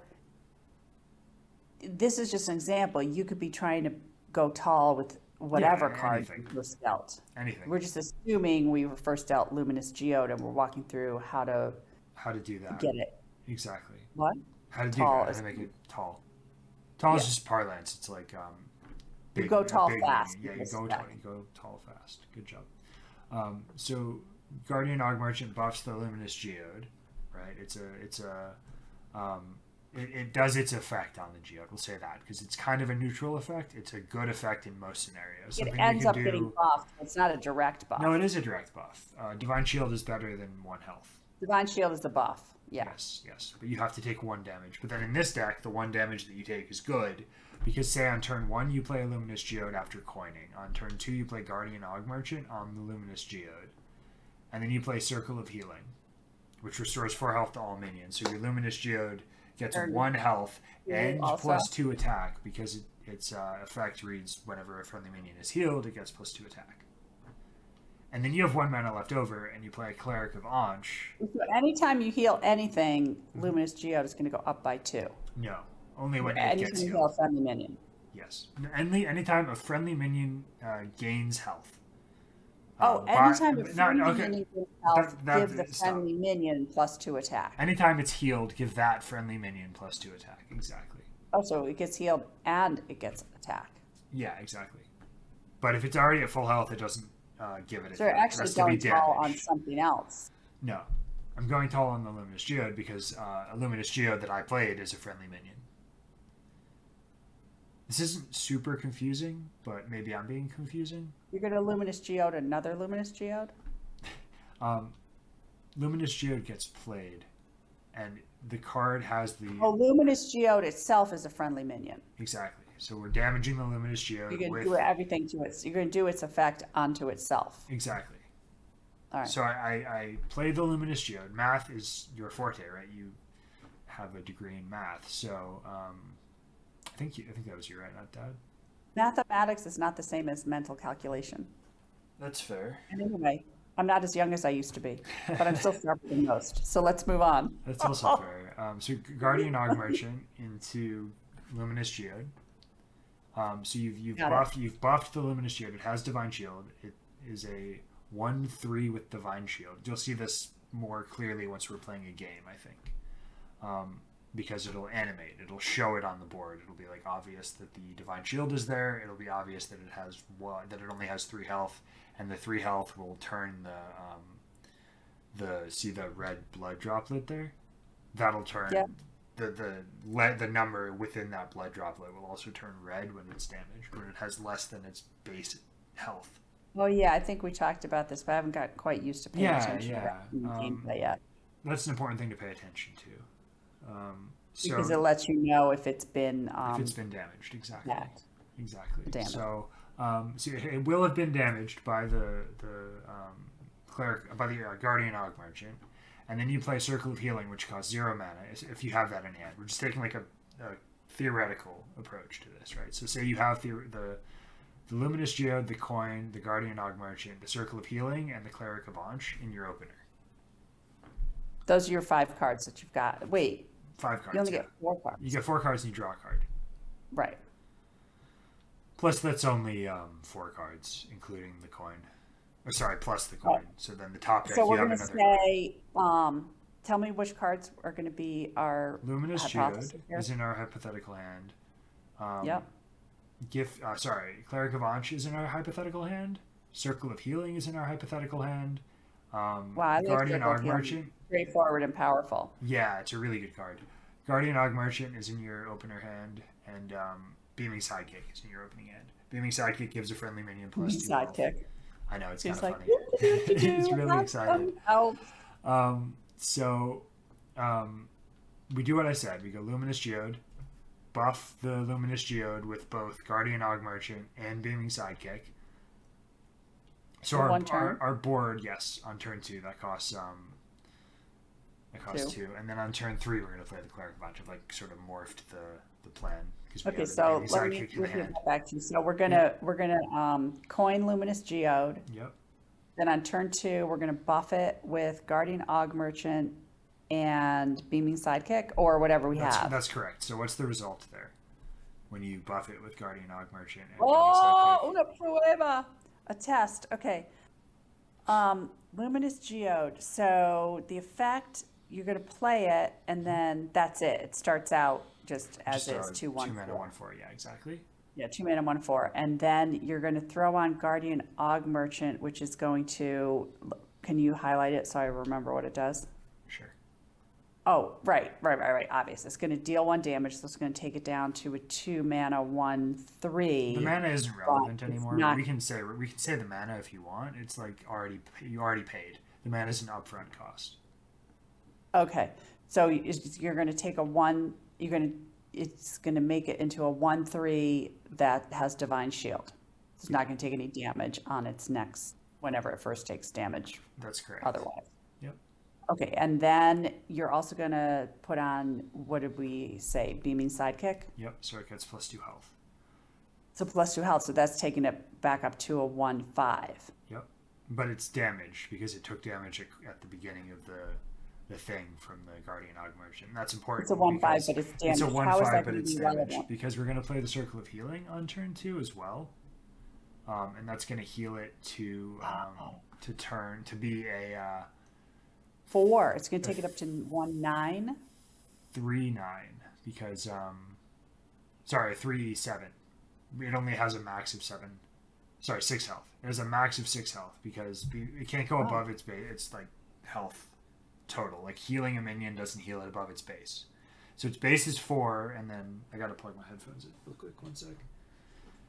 this is just an example. You could be trying to go tall with whatever card you first dealt. Anything. We're just assuming we were first dealt Luminous Geode, and we're walking through how to do that. Get it. Exactly. What? How to do that. How to make it tall. Tall is just parlance. It's like big, you go tall fast. Yeah, you go tall fast. Good job. So Guardian Og Merchant buffs the Luminous Geode, right? It does its effect on the Geode. We'll say that because it's kind of a neutral effect. It's a good effect in most scenarios. It ends up getting buffed. It's not a direct buff. No, it is a direct buff. Divine Shield is better than 1 health. Divine Shield is the buff. Yeah. Yes. But you have to take 1 damage. But then in this deck, the 1 damage that you take is good because, say, on turn 1, you play a Luminous Geode after coining. On turn 2, you play Guardian Og Merchant on the Luminous Geode. And then you play Circle of Healing, which restores 4 health to all minions. So your Luminous Geode gets 1 health and +2 attack because its effect reads whenever a friendly minion is healed, it gets +2 attack. And then you have 1 mana left over, and you play a Cleric of Anch. So anytime you heal anything, Luminous Geode is going to go up by 2. No, only when it gets Anytime you healed. heal a friendly minion. Yes. Anytime a friendly minion gains health. Anytime a friendly minion gains health, give the friendly minion +2 attack. Anytime it's healed, give that friendly minion +2 attack. Exactly. Oh, so it gets healed and it gets attack. Yeah, exactly. But if it's already at full health, it doesn't give it. So you're actually going tall on something else. No, I'm going tall on the Luminous Geode because a Luminous Geode that I played is a friendly minion. This isn't super confusing, but maybe I'm being confusing. You're going to Luminous Geode another Luminous Geode? Luminous Geode gets played, and the card has the... Oh, Luminous Geode itself is a friendly minion. Exactly. So we're damaging the Luminous Geode. You're going to do everything to it. You're going to do its effect onto itself. Exactly. All right. So I play the Luminous Geode. Math is your forte, right? You have a degree in math. So I think that was you, right? Not Dad? Mathematics is not the same as mental calculation. That's fair. And anyway, I'm not as young as I used to be, but I'm still sharper than most. So let's move on. That's also fair. So Guardian Og Merchant into Luminous Geode. So you've buffed the Luminous Geode. It has Divine Shield. It is a 1/3 with Divine Shield. You'll see this more clearly once we're playing a game, I think. because it'll animate. It'll show it on the board. It'll be like obvious that the Divine Shield is there. It'll be obvious that that it only has 3 health, and the 3 health will turn see the red blood droplet there. That'll turn the number within that blood droplet will also turn red when it's damaged, when it has less than its base health. Well, yeah, I think we talked about this, but I haven't got quite used to paying attention to gameplay yet. That's an important thing to pay attention to. Because it lets you know if it's been damaged, exactly. Exactly. Damage. So it will have been damaged by the cleric, by the Guardian Og Merchant, and then you play Circle of Healing, which costs 0 mana if you have that in hand. We're just taking like a theoretical approach to this, right? So say you have the Luminous Geode, the Coin, the Guardian Og Merchant, the Circle of Healing, and the Cleric of Anch in your opener. Those are your 5 cards that you've got. Wait. 5 cards. You only get 4 cards. You get 4 cards and you draw a card. Right. Plus, that's only 4 cards, including the coin. Or sorry, plus the coin. Oh. So then the top deck, so you we're have going to another say, tell me which cards are going to be our Luminous Geode is in our hypothetical hand. Yep. Cleric of Anch is in our hypothetical hand. Circle of Healing is in our hypothetical hand. Wow, Guardian Og Merchant. Straightforward and powerful. Yeah, it's a really good card. Guardian Og Merchant is in your opener hand, and Beaming Sidekick is in your opening hand. Beaming Sidekick gives a friendly minion plus 2 Sidekick. Health. I know, it's kind of funny. He's really excited. We do what I said. We go Luminous Geode, buff the Luminous Geode with both Guardian Og Merchant and Beaming Sidekick. So our board, yes, on turn 2, that costs 2. And then on turn 3, we're going to play the Cleric of Anch. I've like sort of morphed the plan. Okay, so let me get back to you. So we're gonna coin Luminous Geode. Yep. Then on turn 2, we're gonna buff it with Guardian Og Merchant and Beaming Sidekick, or whatever we have. That's correct. So what's the result there when you buff it with Guardian Og Merchant and Beaming Sidekick? Una prueba, a test. Okay. Luminous Geode. So the effect, you're gonna play it, and then that's it. It starts out just as is, 2/1. 2 mana, 1/4. Yeah, exactly. Yeah, 2 mana, 1/4, and then you're going to throw on Guardian Og Merchant, which is going to. Can you highlight it so I remember what it does? Sure. Oh, right. Obvious. It's going to deal 1 damage, so it's going to take it down to a 2 mana, 1/3. The mana isn't relevant anymore. We can say the mana if you want. It's like you already paid. The mana is an upfront cost. Okay, so you're going to take a 1. It's going to make it into a 1/3 that has Divine Shield. It's not going to take any damage on its next, whenever it first takes damage. That's correct. Otherwise. Yep. Okay, and then you're also going to put on, what did we say, Beaming Sidekick? Yep, so it gets plus 2 health. So plus 2 health, so that's taking it back up to a 1/5. Yep, but it's damaged because it took damage at the beginning of the thing from the Guardian Og Merchant. That's important. It's a 1/5, but it's damaged. It's a 1/5, but it's damaged because we're going to play the Circle of Healing on turn 2 as well, and that's going to heal it to be a 4. It's going to take it up to 1/9. 3/9 because 3/7. It only has a max of 7. Sorry, 6 health. It has a max of 6 health because it can't go above its base. It's like health total. Like healing a minion doesn't heal it above its base. So its base is 4, and then I gotta plug my headphones in real quick. 1 sec.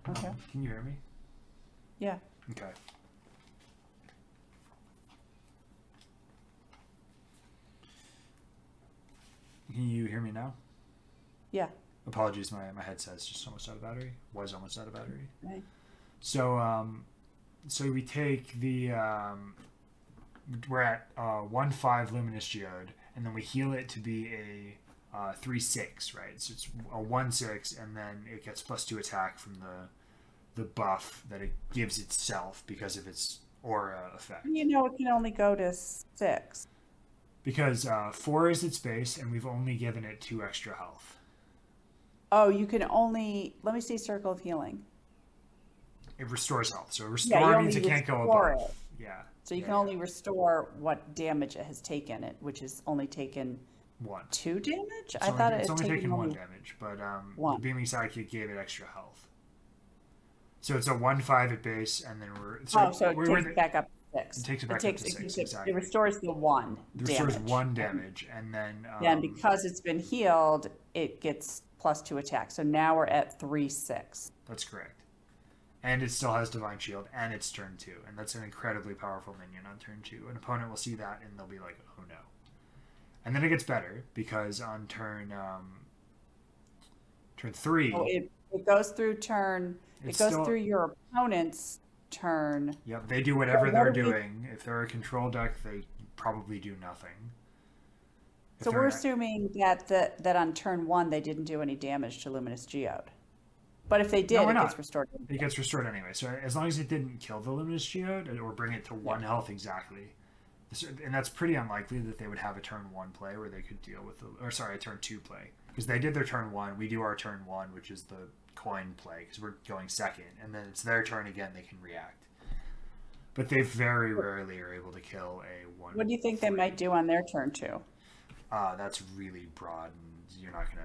Okay. Can you hear me? Yeah. Okay. Can you hear me now? Yeah. Apologies, my headset's just almost out of battery. Was almost out of battery. Right. So we take the we're at 1/5 Luminous Geode, and then we heal it to be a 3/6, right? So it's a 1/6, and then it gets plus 2 attack from the buff that it gives itself because of its aura effect. You know, it can only go to 6. Because 4 is its base, and we've only given it 2 extra health. Oh, you can only. Let me see Circle of Healing. It restores health, so restore means it can't go above. Yeah. So you can only restore what damage it has taken, which is only taken 1. 2 damage? It's I only, thought it it's had only taken taken 1 only damage, but the 1. Beaming Sidekick gave it extra health. So it's a 1/5 at base, and then we're Oh, so it takes the, it back up to it 6. takes it back up to 6 It exactly. restores the 1 It restores damage. 1 damage, and then And because it's been healed, it gets +2 attack. So now we're at 3/6. That's correct. And it still has Divine Shield, and it's turn 2, and that's an incredibly powerful minion on turn 2. An opponent will see that, and they'll be like, "Oh no!" And then it gets better because on turn 3, it goes through turn. It goes through your opponent's turn. Yep, they do whatever they're doing. If they're a control deck, they probably do nothing. So we're assuming that on turn 1 they didn't do any damage to Luminous Geode. But if they did, it gets restored. It gets restored anyway. So as long as it didn't kill the Luminous Geode or bring it to 1 health exactly, and that's pretty unlikely that they would have a turn 1 play where they could deal with a turn 2 play, because they did their turn 1. We do our turn 1, which is the coin play, because we're going second, and then it's their turn again. They can react, but they very rarely are able to kill a 1. What do you think they might do on their turn 2? That's really broad, and you're not gonna.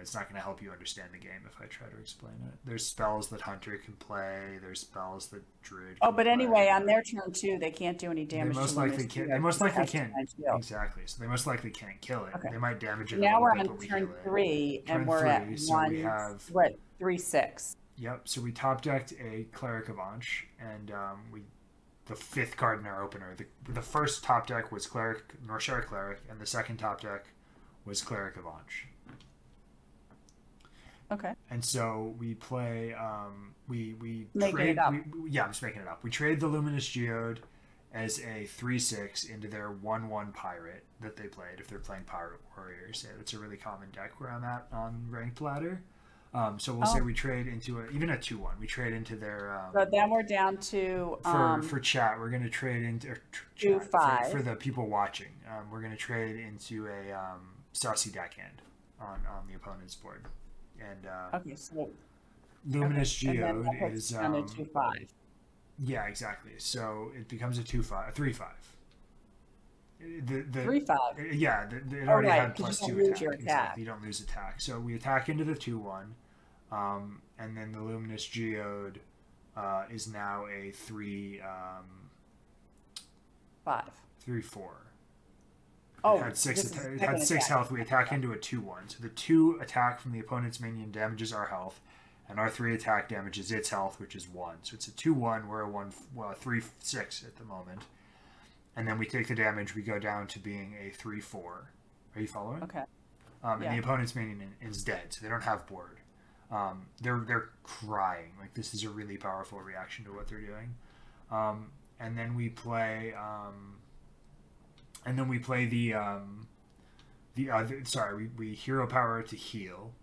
It's not gonna help you understand the game if I try to explain it. There's spells that Hunter can play. There's spells that Druid. Oh, but anyway, on their turn 2, they can't do any damage. They most likely can't. They most likely can't. Exactly. So they most likely can't kill it. Okay. They might damage it. Now we're on turn 3, and we're at 1. We're at 3/6. Yep. So we top decked a Cleric of Anch, and the 5th card in our opener. The first top deck was Norshara Cleric, and the second top deck was Cleric of Anch. Okay. And so we play. We making trade. It up. I'm just making it up. We trade the Luminous Geode as a 3/6 into their 1/1 pirate that they played if they're playing Pirate Warriors. It's a really common deck where I'm at on ranked ladder. So we'll say we trade into even a 2/1. We trade into their. So then we're down to for chat. We're going to trade into 2/5 for the people watching. We're going to trade into a Saucy Deckhand on the opponent's board. And okay, so Luminous Geode is down to 2/5. Yeah, exactly. So it becomes a 3/5. The 3/5. Yeah, it already had +2 attack. Your attack. You don't lose attack. So we attack into the 2/1, and then the Luminous Geode is now a 3/4. Oh, it had 6 health. We attack into a 2/1. So the 2 attack from the opponent's minion damages our health, and our 3 attack damages its health, which is 1. So it's a 2/1. We're a 3/6 at the moment. And then we take the damage. We go down to being a 3/4. Are you following? Okay. And the opponent's minion is dead, so they don't have board. They're crying. Like, this is a really powerful reaction to what they're doing. And then we play. We hero power to heal,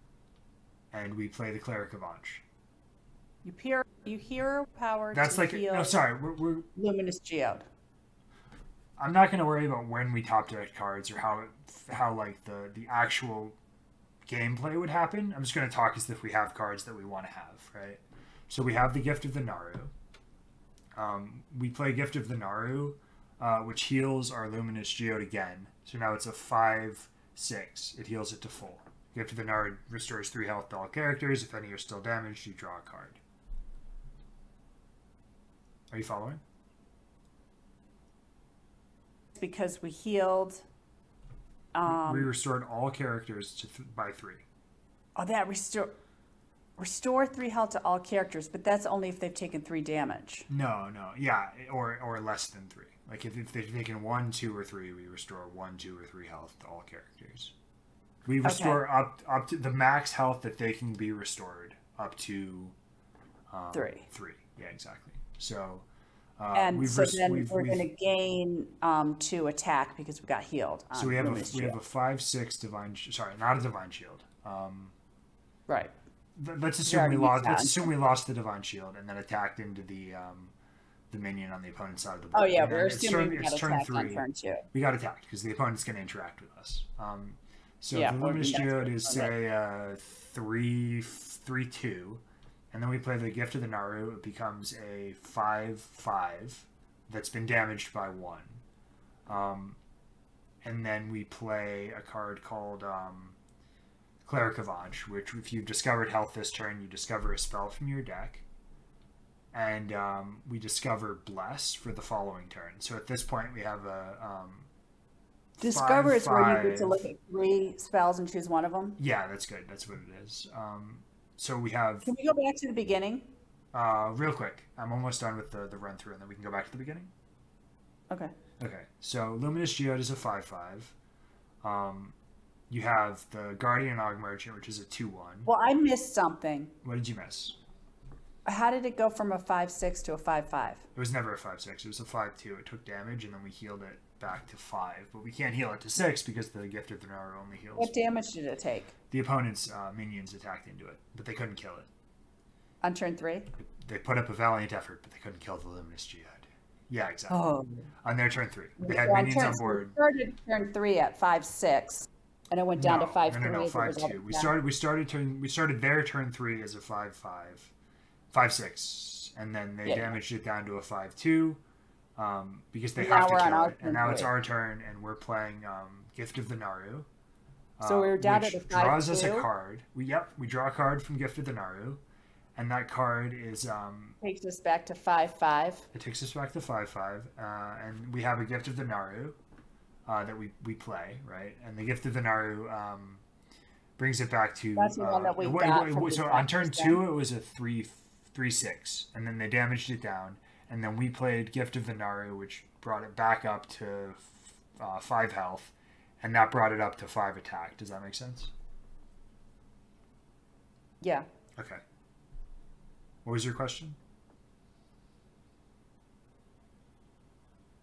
and we play the Cleric of Anch. You hero power That's to like heal. No, sorry, we're Luminous Geode. I'm not going to worry about when we top deck cards or how like the actual gameplay would happen. I'm just going to talk as if we have cards that we want to have, right? So we have the Gift of the Naru. We play Gift of the Naru, which heals our Luminous Geode again. So now it's a 5/6. It heals it to full. Gift of the Naru restores 3 health to all characters. If any are still damaged, you draw a card. Are you following? Because we healed. We restored all characters by 3. Oh, that restore 3 health to all characters, but that's only if they've taken 3 damage. No, yeah, or less than 3. Like if they've taken 1, 2, or 3, we restore 1, 2, or 3 health to all characters. We restore up to the max health that they can be restored up to 3. 3. Yeah, exactly. So. And we're going to gain 2 attack because we got healed. So we have a 5/6 divine. Sorry, not a divine shield. Right. Let's assume we lost. Let's assume we lost the divine shield and then attacked into the minion on the opponent's side of the board. Oh yeah, we're assuming we got attacked on turn 2. We got attacked because the opponent's going to interact with us. So the Luminous Geode is say 3/2. And then we play the Gift of the Naru. It becomes a 5/5 that's been damaged by 1. and then we play a card called Cleric of Anj, which if you've discovered health this turn, you discover a spell from your deck. And we discover Bless for the following turn. So at this point, we have a Discover is where you get to 5/5. look at 3 spells and choose one of them. Yeah, that's good. That's what it is. So we have Can we go back to the beginning? real quick. I'm almost done with the run through, and then we can go back to the beginning. Okay. Okay. So Luminous Geode is a 5/5. You have the Guardian Og Merchant, which is a 2/1. Well, I missed something. What did you miss? How did it go from a 5/6 to a 5/5? It was never a 5/6. It was a 5/2. It took damage, and then we healed it back to 5. But we can't heal it to 6 because the Gift of the Nara only heals. What damage did it take The opponent's minions attacked into it, but they couldn't kill it. on turn 3? They put up a valiant effort, but they couldn't kill the Luminous Geode. Yeah, exactly. Oh. On their turn 3. They had So minions on board. We started turn 3 at 5/6, and it went down to 5/3. No, 5/2. We started their turn 3 as a 5/5, 5/6, and then they damaged it down to a 5/2 because they have to kill it. And now it's our turn, and we're playing Gift of the Naru. So we were down which to the draws us a 5/2. card. We draw a card from Gift of the Naru, and that card is Takes us back to 5/5. it takes us back to 5/5, and we have a Gift of the Naru that we play, right? And the Gift of the Naru brings it back to. That's the one that we got from the so on turn practice 2, it was a 3/6, and then they damaged it down, and then we played Gift of the Naru, which brought it back up to 5 health, and that brought it up to 5 attack. Does that make sense? Yeah. Okay. What was your question?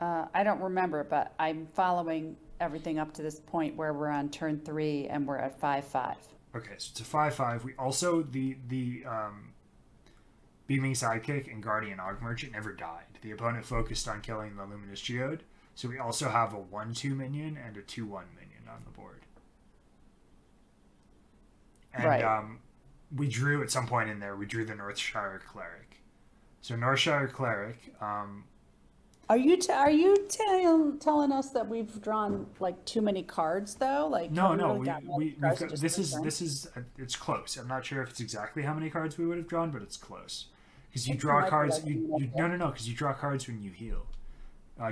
I don't remember, but I'm following everything up to this point where we're on turn 3 and we're at 5/5. Okay, so it's a 5/5. We also the Beaming Sidekick and Guardian Og Merchant never died. The opponent focused on killing the Luminous Geode, so we also have a 1/2 minion and a 2/1 minion on the board. And Right. We drew at some point in there. We drew the Northshire Cleric. So Northshire Cleric. Are you telling us that we've drawn like too many cards though? Like No, have no, really gotten all we've the cards got, in just this one is turn? this is it's close. I'm not sure if it's exactly how many cards we would have drawn, but it's close. Because you It draw might be cards. like You one no, because you draw cards when you heal.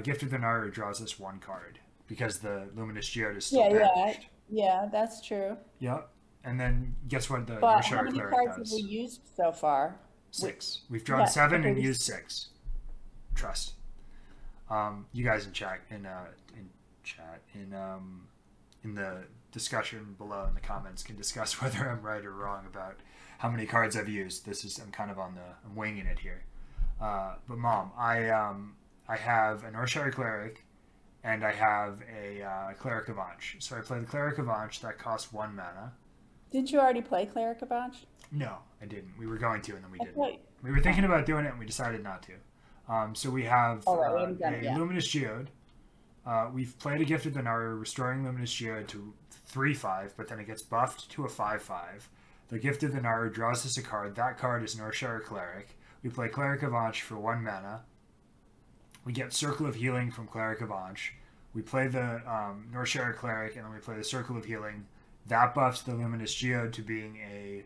Gift of the Naru draws us 1 card because the Luminous Geode is still banished. Yeah, that's true. Yep. And then guess what the But how Northshire many Cleric cards have does? we used so far? 6. We've drawn Yeah, 7 okay, and we- used 6. Trust. You guys in chat in the discussion below in the comments can discuss whether I'm right or wrong about how many cards I've used. I'm winging it here. But Mom, I have an Northshire Cleric, and I have a Cleric of Anj. So I play the Cleric of Anj that costs 1 mana. Didn't you already play Cleric of Anj? No, I didn't. We were going to, and then we didn't. Okay. We were thinking about doing it, and we decided not to. So we have Oh, right, we haven't done it a yet. Luminous Geode. We've played a Gift of the Naru, restoring Luminous Geode to 3/5, but then it gets buffed to a 5/5. The Gift of the Naru draws us a card. That card is Northshire Cleric. We play Cleric of Anj for 1 mana. We get Circle of Healing from Cleric of Anj. We play the Northshire Cleric, and then we play the Circle of Healing. That buffs the Luminous Geode to being a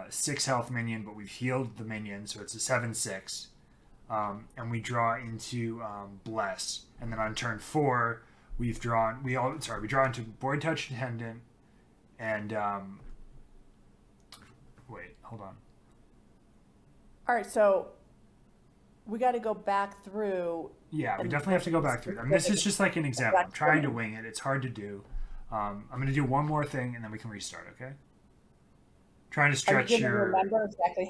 6 health minion, but we've healed the minion, so it's a 7/6. And we draw into Bless. And then on turn 4, we draw into Void Touch Attendant, and wait, hold on. All right, so we got to go back through. Yeah, we and definitely have to go back through them. This is just like an example. I'm trying to wing it. It's hard to do. I'm going to do one more thing, and then we can restart, okay? Trying to Are you stretch going to your... remember exactly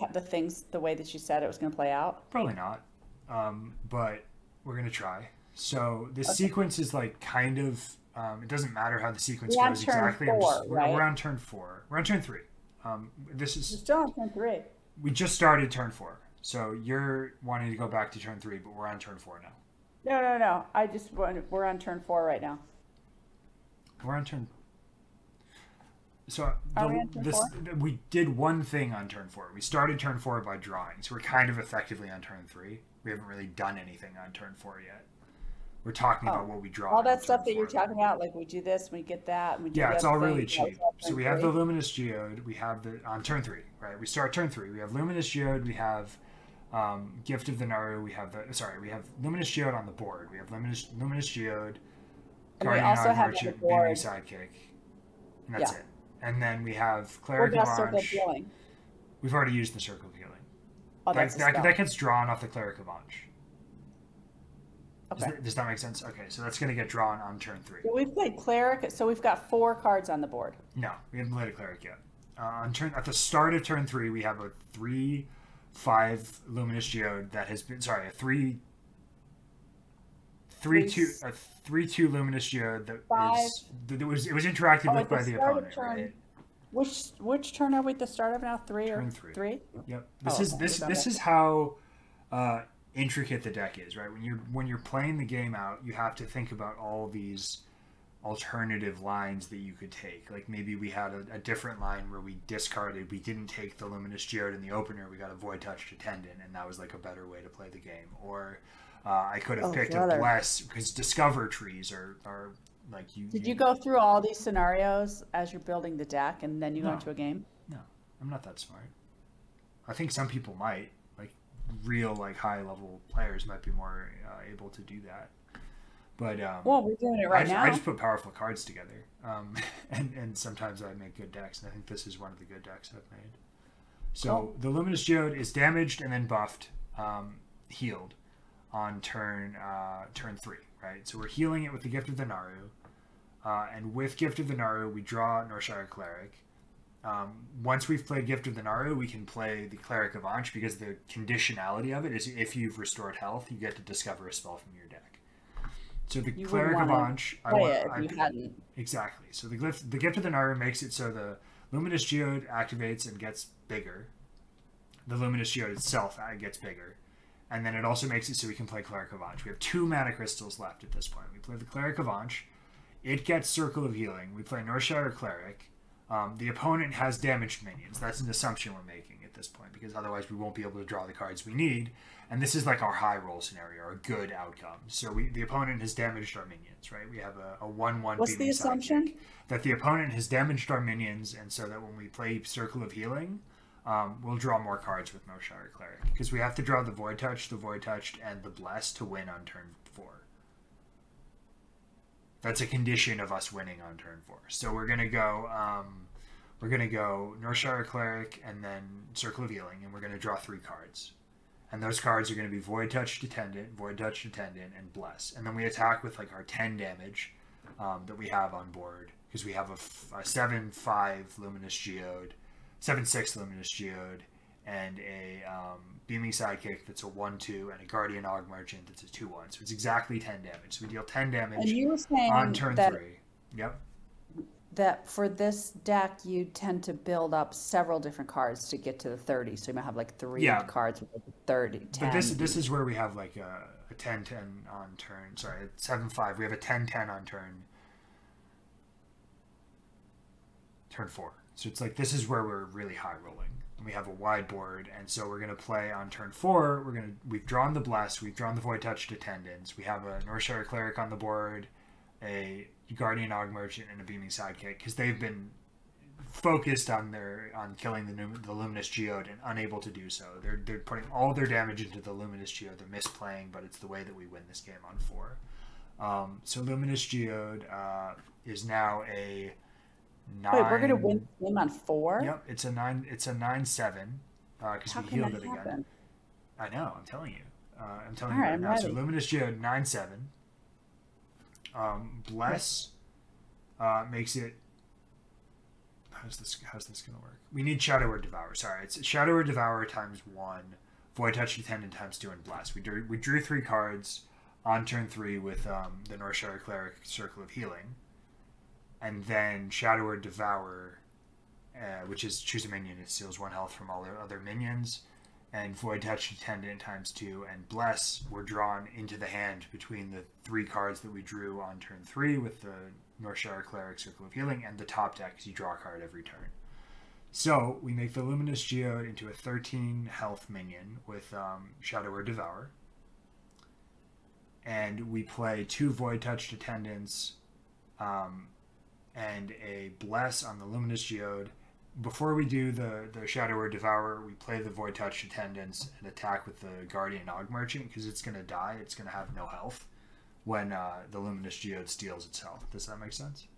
the way that you said it was going to play out? Probably not, but we're going to try. So this sequence is like kind of... it doesn't matter how the sequence We're on goes turn exactly. 4, right? We're on turn 4. We're on turn 3. This You're is... still on turn 3. We just started turn 4. So you're wanting to go back to turn 3, but we're on turn 4 now. No. We're on turn 4 right now. We're on turn... So Are we on turn 4? we did one thing on turn 4. We started turn 4 by drawing, so we're kind of effectively on turn 3. We haven't really done anything on turn 4 yet. We're talking Oh, about what we draw all on that turn stuff that you're 4. talking about, like we do this, we get that, and we do Yeah, the it's other all thing. really That was cheap. all So turn we have the three. Luminous Geode. We have the on turn 3, right? We start turn 3. We have Luminous Geode. We have Gift of the Naru. We have we have Luminous Geode on the board. We have Luminous Geode, And we Guardian also Og have on the Merchant, Beaming board, Sidekick, and that's yeah, it. And then we have what Cleric of about Circle of Anj. Healing? We've already used the Circle of Healing. Oh, that's a That spell. gets drawn off the Cleric of Anj. Okay. Does that make sense? Okay, so that's going to get drawn on turn 3. So we've played Cleric, so we've got 4 cards on the board. No, we haven't played a Cleric yet. At the start of turn 3, we have a 3/5 Luminous Geode that has been a 3/2 Luminous Geode that Five. it was interacted Oh, with at the by the start of opponent, turn. right? Which turn are we at the start of now? 3 or Turn 3. 3? Yep. Oh, okay. This is how intricate the deck is, right? When you're playing the game out, you have to think about all these alternative lines that you could take. Like maybe we had a different line where we discarded, we didn't take the Luminous Geode in the opener, we got a Void Touch to Tendon, and that was like a better way to play the game. Or I could have picked a Bless, because Discover trees are like you. Did you go through all these scenarios as you're building the deck and then you go into a game? No, I'm not that smart. I think some people might, like real like high level players might be more able to do that. But well, we're doing it right now. I just put powerful cards together, and sometimes I make good decks, and I think this is one of the good decks I've made. So Cool. the Luminous Geode is damaged and then buffed, healed on turn 3, right? So we're healing it with the Gift of the Naru, and with Gift of the Naru we draw Norshire Cleric. Once we've played Gift of the Naru, we can play the Cleric of Anj, because the conditionality of it is if you've restored health, you get to discover a spell from your deck. So the Cleric of Anj, exactly. So the Gift of the Naru makes it so the Luminous Geode activates and gets bigger. The Luminous Geode itself gets bigger, and then it also makes it so we can play Cleric of Anj. We have 2 mana crystals left at this point. We play the Cleric of Anj. It gets Circle of Healing. We play Norshire Cleric. The opponent has damaged minions. That's an assumption we're making at this point, because otherwise we won't be able to draw the cards we need. And this is like our high roll scenario, our good outcome. So the opponent has damaged our minions, right? We have a 1/1 What's the assumption? sidekick. That the opponent has damaged our minions, and so that when we play Circle of Healing, we'll draw more cards with Norshire Cleric. Because we have to draw the Void Touch, the Void Touched, and the Bless to win on turn 4. That's a condition of us winning on turn 4. So we're gonna go Norshire Cleric and then Circle of Healing, and we're gonna draw 3 cards. And those cards are going to be Void Touch Attendant, Void Touch Attendant, and Bless. And then we attack with like our 10 damage that we have on board, because we have a 7/5 Luminous Geode, 7/6 Luminous Geode, and a Beaming Sidekick that's a 1/2, and a Guardian Og Merchant that's a 2/1. So it's exactly 10 damage. So we deal 10 damage And you were saying on turn that 3. Yep. that for this deck you tend to build up several different cards to get to the 30. So you might have like 3 cards with like 30, 10. But this is where we have like a 10/10 on turn. Sorry, 7/5. We have a 10/10 on turn 4. So it's like this is where we're really high rolling. And we have a wide board, and so we're gonna play on turn 4. We've drawn the Bless, we've drawn the Void Touch Attendants, we have a Norshire Cleric on the board, a Guardian Og Merchant, and a Beaming Sidekick, because they've been focused on killing the Luminous Geode and unable to do so. They're putting all their damage into the Luminous Geode. They're misplaying, but it's the way that we win this game on 4. So Luminous Geode is now a 9. Wait, we're gonna win the game on 4? Yep, it's a 9. It's a 9/7 because we healed it again. I know. I'm telling you. I'm telling you right now. So Luminous Geode 9/7. Bless makes it. How's this gonna work? We need Shadow or Devour. Sorry, it's Shadow or Devour times 1, Void Touch Attendant times 2, and Bless. We drew 3 cards on turn 3 with the Norshire Cleric Circle of Healing, and then Shadow or Devour, which is choose a minion. It steals 1 health from all their other minions, and Void Touch Attendant times 2, and Bless were drawn into the hand between the 3 cards that we drew on turn 3 with the Norshire Cleric Circle of Healing and the top deck, because you draw a card every turn. So we make the Luminous Geode into a 13 health minion with Shadow or Devour. and we play 2 Void Touched Attendants and a Bless on the Luminous Geode. Before we do the Shadow or Devour, we play the Void Touched Attendants and attack with the Guardian Og Merchant because it's going to die. It's going to have no health when the Luminous Geode steals its health. Does that make sense?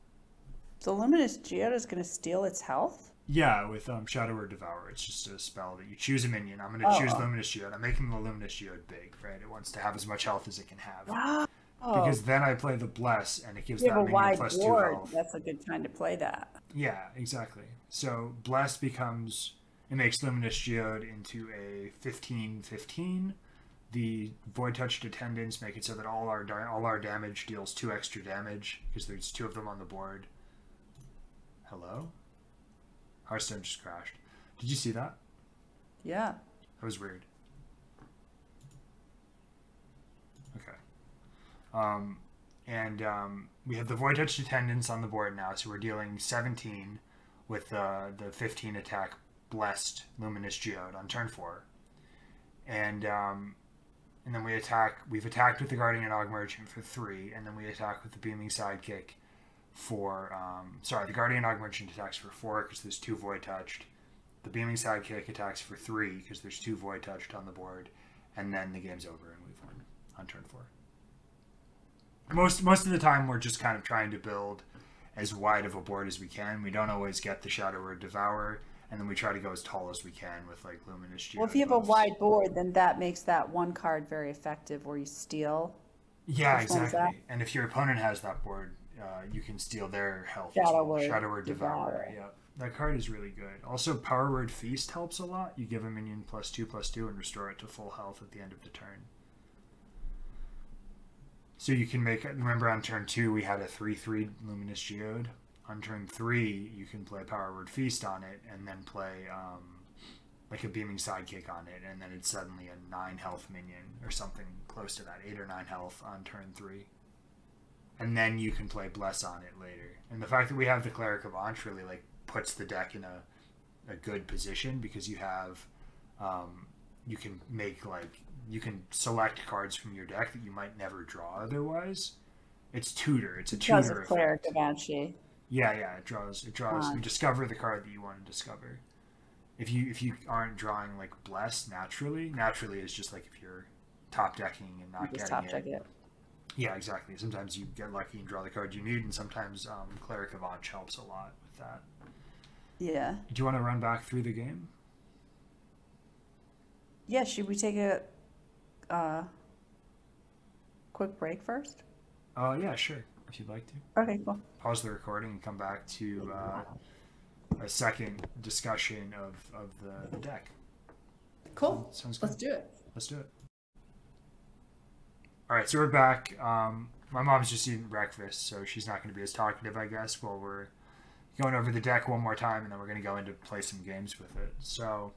The Luminous Geode is going to steal its health? Yeah, with Shadow or Devour. It's just a spell that you choose a minion. I'm going to choose Luminous Geode. I'm making the Luminous Geode big, right? It wants to have as much health as it can have. Wow. Because then I play the Bless, and it gives You that have a minion wide plus board. 2 health. That's a good time to play that. Yeah, exactly. So Bless becomes, it makes Luminous Geode into a 15/15. The Void Touched Attendants make it so that all our damage deals 2 extra damage because there's 2 of them on the board. Hello? Hearthstone just crashed. Did you see that? Yeah. That was weird. Okay. We have the Void Touched Attendants on the board now, so we're dealing 17 with the 15 attack Blessed Luminous Geode on turn 4. And then we've attacked with the Guardian Og Merchant for 3, and then we attack with the Beaming Sidekick for, the Guardian Og Merchant attacks for 4 because there's 2 Void Touched. The Beaming Sidekick attacks for 3 because there's 2 Void Touched on the board, and then the game's over and we've won on turn 4. Most of the time, we're just kind of trying to build as wide of a board as we can. We don't always get the Shadow or Devour, and then we try to go as tall as we can with like Luminous Geode. Well, if you have a wide board, then that makes that one card very effective where you steal. Yeah, exactly. And if your opponent has that board, you can steal their health. Shadow or Devour. Yeah, that card is really good. Also, Power Word Feast helps a lot. You give a minion +2/+2 and restore it to full health at the end of the turn. So you can make, remember on turn 2 we had a 3/3 Luminous Geode. On turn 3 you can play Power Word Feast on it and then play like a Beaming Sidekick on it, and then it's suddenly a 9 health minion or something close to that, 8 or 9 health on turn 3. And then you can play Bless on it later. And the fact that we have the Cleric of Anch really like puts the deck in a good position because you have you can make like you can select cards from your deck that you might never draw otherwise. It's tutor. It's a tutor. Cleric of Banshee. Yeah. It draws. You discover the card that you want to discover. If you aren't drawing like Bless naturally is just like if you're top decking and not getting it. Yeah, exactly. Sometimes you get lucky and draw the card you need, and sometimes Cleric of Anch helps a lot with that. Yeah. Do you want to run back through the game? Yeah, should we take a quick break first? Yeah, sure, if you'd like to. Okay, cool. Pause the recording and come back to a second discussion of the deck. Cool. Sounds good. Let's do it. Let's do it. All right, so we're back. My mom's just eating breakfast, so she's not going to be as talkative, I guess, while we're going over the deck one more time, and then we're going to go into play some games with it. So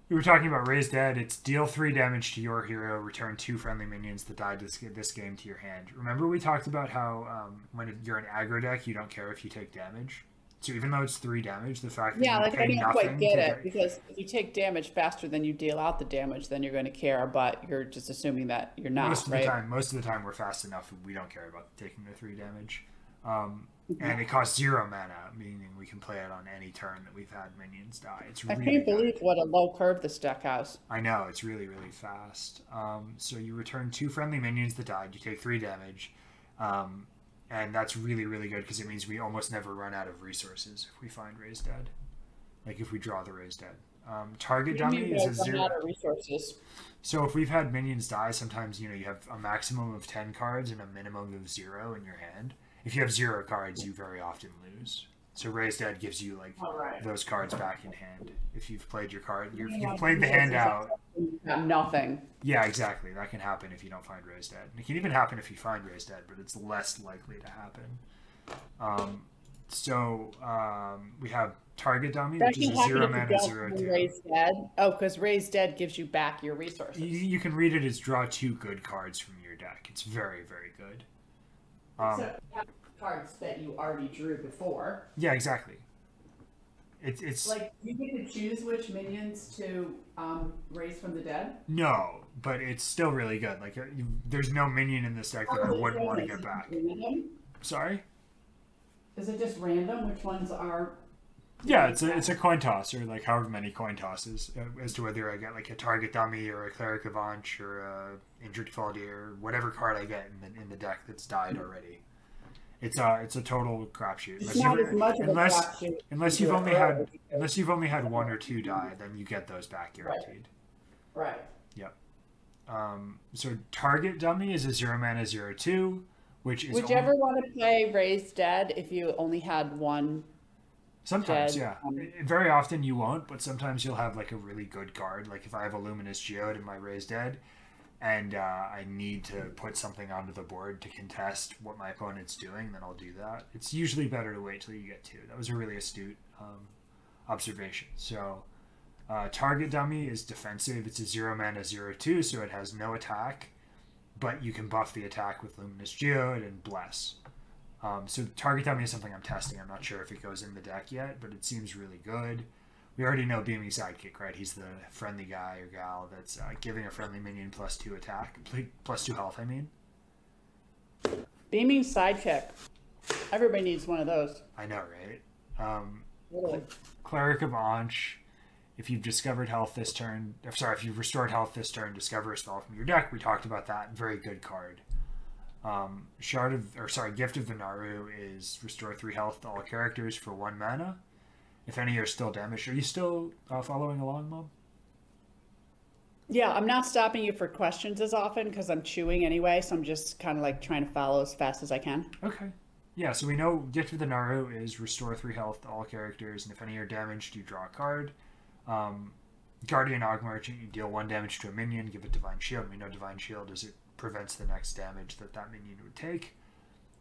we were talking about Raise Dead. It's deal 3 damage to your hero, return 2 friendly minions that died this game to your hand. Remember we talked about how when you're an aggro deck, you don't care if you take damage? So even though it's 3 damage, the fact that you I pay don't nothing quite get it, to because if you take damage faster than you deal out the damage, then you're going to care, but you're just assuming that you're not, most of the time we're fast enough we don't care about taking the 3 damage. And it costs 0 mana, meaning we can play it on any turn that we've had minions die. It's I really can't good. believe what a low curve this deck has. I know, it's really, really fast. So you return 2 friendly minions that died. You take 3 damage. And that's really, really good because it means we almost never run out of resources if we find Raise Dead. Like if we draw the Raise Dead. Target dummy is a 0. Out of resources. So if we've had minions die, sometimes you have a maximum of 10 cards and a minimum of 0 in your hand. If you have 0 cards, you very often lose. So Raise Dead gives you like those cards back in hand. If you've played your card, you've played the hand out. Nothing. Yeah, exactly. That can happen if you don't find Raise Dead. It can even happen if you find Raise Dead, but it's less likely to happen. We have Target Dummy, which is a 0 mana 0/2. Raise Dead. Oh, because Raise Dead gives you back your resources. You can read it as draw 2 good cards from your deck. It's very, very good. So cards that you already drew before. Yeah, exactly. It's Like, you get to choose which minions to raise from the dead? no, but it's still really good. Like there's no minion in this deck that I wouldn't want to get back. Sorry. Is it just random which ones are? Yeah, it's a coin toss, or like however many coin tosses, as to whether I get like a target dummy or a cleric of Anch or a injured Faldi or whatever card I get in the deck that's died already. It's a total crapshoot. It's not as much of a crapshoot. Unless you've only had one or two die, then you get those back guaranteed. Right. Yep. So target dummy is a 0-mana 0/2, which is Would you ever want to play Raise Dead if you only had one? Sometimes, dead, yeah. Very often you won't, but sometimes you'll have like a really good card. Like if I have a Luminous Geode in my Raised Dead, and I need to put something onto the board to contest what my opponent's doing, then I'll do that. It's usually better to wait till you get two. That was a really astute observation. So target dummy is defensive. It's a 0-mana 0/2, so it has no attack, but you can buff the attack with Luminous Geode and Bless. So target dummy is something I'm testing. I'm not sure if it goes in the deck yet, but it seems really good. We already know Beaming Sidekick, right? He's the friendly guy or gal that's giving a friendly minion +2 attack, +2 health, I mean. Beaming Sidekick. Everybody needs one of those. I know, right? Really? Cleric of Anch. If you've discovered health this turn, if you've restored health this turn, discover a spell from your deck. We talked about that. Very good card. Gift of the Naru is restore 3 health to all characters for 1 mana. If any are still damaged. Are you still following along, Mom? Yeah, I'm not stopping you for questions as often because I'm chewing anyway, so I'm just kind of like trying to follow as fast as I can. Okay. Yeah, so we know Gift of the Naru is restore 3 health to all characters, and if any are damaged, you draw a card. Guardian Og Merchant, you deal 1 damage to a minion, give it Divine Shield. We know Divine Shield is it prevents the next damage that minion would take.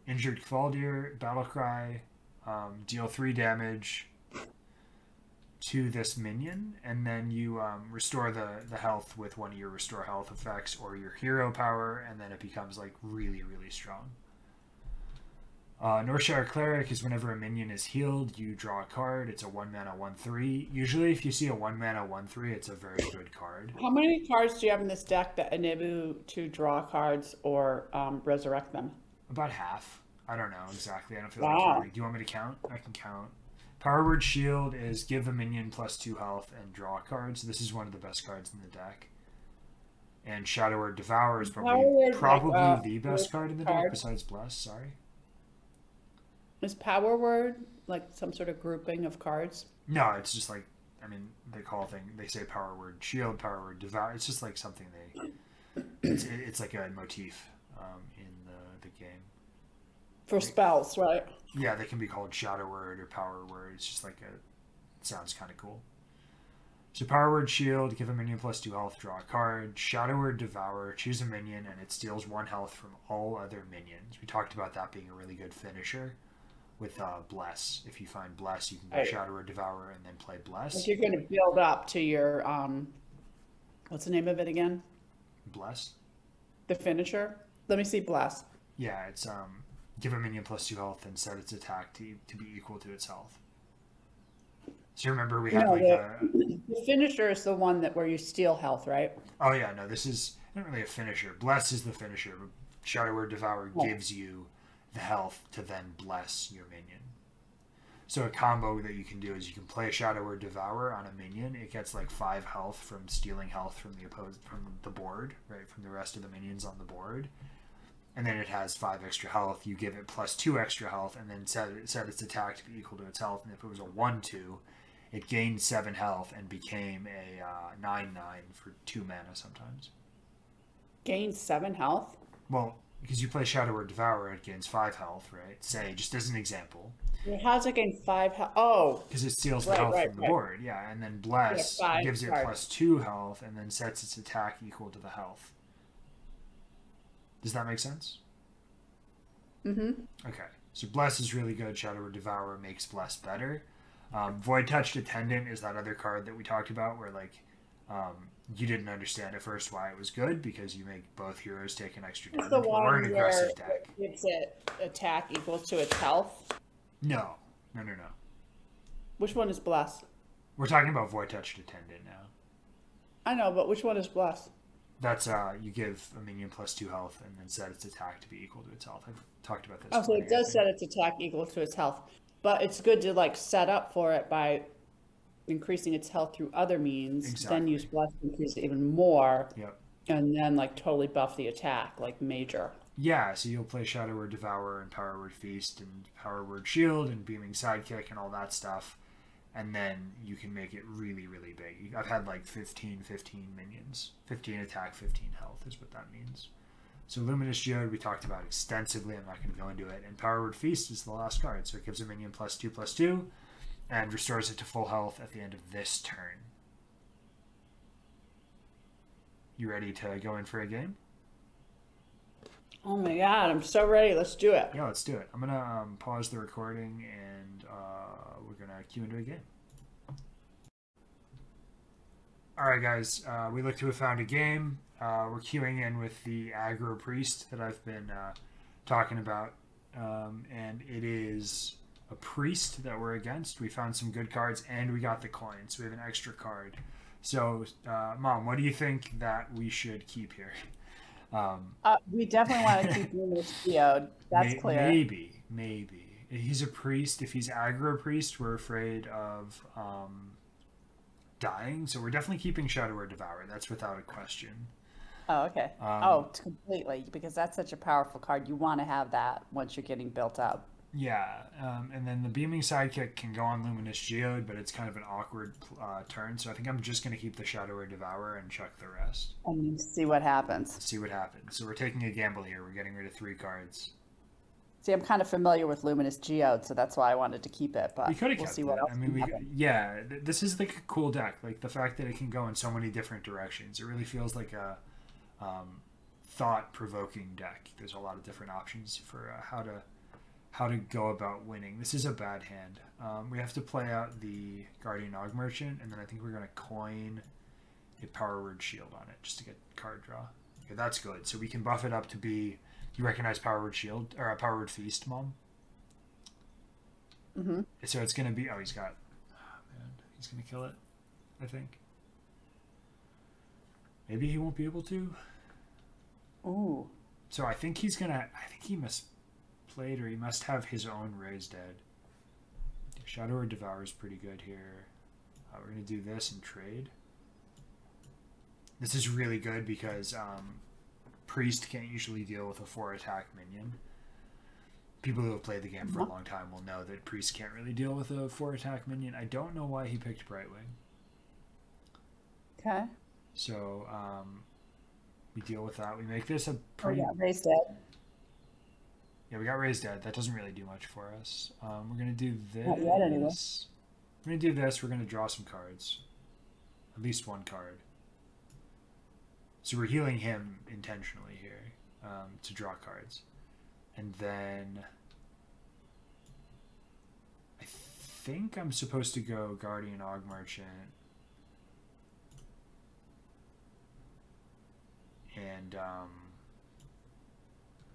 Injured Kvaldir, Battlecry, deal 3 damage to this minion, and then you restore the health with one of your restore health effects or your hero power, and then it becomes like really, really strong. Northshire Cleric is whenever a minion is healed, you draw a card. It's a 1-mana 1/3. Usually if you see a 1-mana 1/3, it's a very good card. How many cards do you have in this deck that enable you to draw cards or resurrect them? About half. I don't know exactly. I don't feel like counting. Do you want me to count? I can count. Power Word Shield is give a minion +2 health and draw cards. This is one of the best cards in the deck. And Shadow Word Devour is probably the best card in the deck besides Bless. Sorry. Is Power Word like some sort of grouping of cards? No, it's just like, I mean, they say Power Word Shield, Power Word Devour. It's just like something it's like a motif in the game. For spells, right? Yeah, they can be called Shadow Word or Power Word. It's just like it sounds kind of cool. So Power Word Shield, give a minion +2 health, draw a card. Shadow Word Devour, choose a minion, and it steals 1 health from all other minions. We talked about that being a really good finisher with Bless. If you find Bless, you can go Shadow Word Devour and then play Bless. Like you're going to build up to your, what's the name of it again? Bless? The finisher? Let me see Bless. Yeah, it's give a minion +2 health and set its attack to be equal to its health. So remember we had the finisher is the one where you steal health, right? Oh yeah, no, this is not really a finisher. Bless is the finisher, but Shadow Word Devour gives you the health to then bless your minion. So a combo that you can do is you can play Shadow Word Devour on a minion. It gets like 5 health from stealing health from the board, right, from the rest of the minions on the board. And then it has 5 extra health. You give it +2 extra health, and then set its attack to be equal to its health. And if it was a 1/2, it gained 7 health and became a 9/9 for 2 mana sometimes. Gained 7 health? Well, because you play Shadow Word Devour, it gains 5 health, right? Say, just as an example. How does it gain 5 health? Oh! Because it steals the health from the board, yeah. And then Bless gives it +2 health and then sets its attack equal to the health. Does that make sense? Mm-hmm. Okay. So Bless is really good. Shadow Word Devour makes Bless better. Void Touched Attendant is that other card that we talked about where, like, you didn't understand at first why it was good because you make both heroes take an extra damage. The one or an aggressive deck. Gives it attack equals to its health? No. Which one is Bless? We're talking about Void Touched Attendant now. I know, but which one is Bless? That's you give a minion +2 health and then set its attack to be equal to its health. I've talked about this. Oh, so it does set its attack equal to its health, but it's good to like set up for it by increasing its health through other means. Exactly. Then use Bless to increase it even more. Yep. And then like totally buff the attack, like major. Yeah, so you'll play Shadow Word Devourer and Power Word Feast and Power Word Shield and Beaming Sidekick and all that stuff. And then you can make it really, really big. I've had like 15 minions. 15 attack, 15 health is what that means. So Luminous Geode we talked about extensively. I'm not going to go into it. And Power Word Feast is the last card. So it gives a minion +2/+2 and restores it to full health at the end of this turn. You ready to go in for a game? Oh my god, I'm so ready. Let's do it. Yeah, let's do it. I'm going to pause the recording and we're going to queue into a game. All right, guys. We look to have found a game. We're queuing in with the Aggro Priest that I've been talking about. And it is a priest that we're against. We found some good cards and we got the coin. So we have an extra card. So, Mom, what do you think that we should keep here? We definitely want to keep Luminous Geode. That's clear. Maybe. He's a priest. If he's aggro priest, we're afraid of dying. So we're definitely keeping Shadow Word Devourer. That's without a question. Oh, okay. Completely. Because that's such a powerful card. You want to have that once you're getting built up. Yeah. And then the Beaming Sidekick can go on Luminous Geode, but it's kind of an awkward turn. So I think I'm just going to keep the Shadow Word Devourer and chuck the rest. And see what happens. See what happens. So we're taking a gamble here. We're getting rid of 3 cards. See, I'm kind of familiar with Luminous Geode, so that's why I wanted to keep it. But we could have we'll kept see it. what else. I mean, this is like a cool deck. Like the fact that it can go in so many different directions. It really feels like a thought-provoking deck. There's a lot of different options for how to go about winning. This is a bad hand. We have to play out the Guardian Og Merchant, and then I think we're going to coin a Power Word Shield on it just to get card draw. Okay, that's good. So we can buff it up to be. You recognize Power Word Shield or Power Word Feast, Mom? Mm-hmm. So it's going to be. Oh, he's got. Oh, man, he's going to kill it. I think. Maybe he won't be able to. Ooh. So I think he's gonna. I think he misplayed, or he must have his own Raised Dead. Shadow Word Devourer is pretty good here. We're gonna do this and trade. This is really good because Priest can't usually deal with a 4 attack minion. People who have played the game for a long time will know that Priest can't really deal with a 4 attack minion. I don't know why he picked Brightwing. Okay. So we deal with that. We make this a pretty. Oh, yeah, Raised Dead. Yeah, we got Raised Dead. That doesn't really do much for us. We're gonna do this. Not yet, anyway. We're gonna do this. We're gonna draw some cards. At least one card. So we're healing him intentionally here to draw cards. And then I think I'm supposed to go Guardian Og Merchant and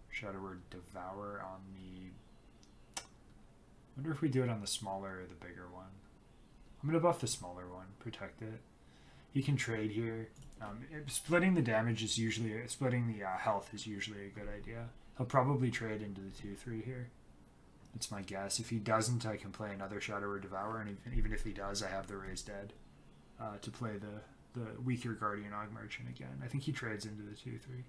Shadow Word Devourer on the. I wonder if we do it on the smaller or the bigger one. I'm gonna buff the smaller one, protect it. He can trade here. Splitting the damage is usually splitting the health is usually a good idea. He'll probably trade into the 2/3 here. That's my guess. If he doesn't, I can play another Shadow Word Devourer, and even if he does, I have the Raised Dead to play the weaker Guardian Og Merchant again. I think he trades into the 2/3.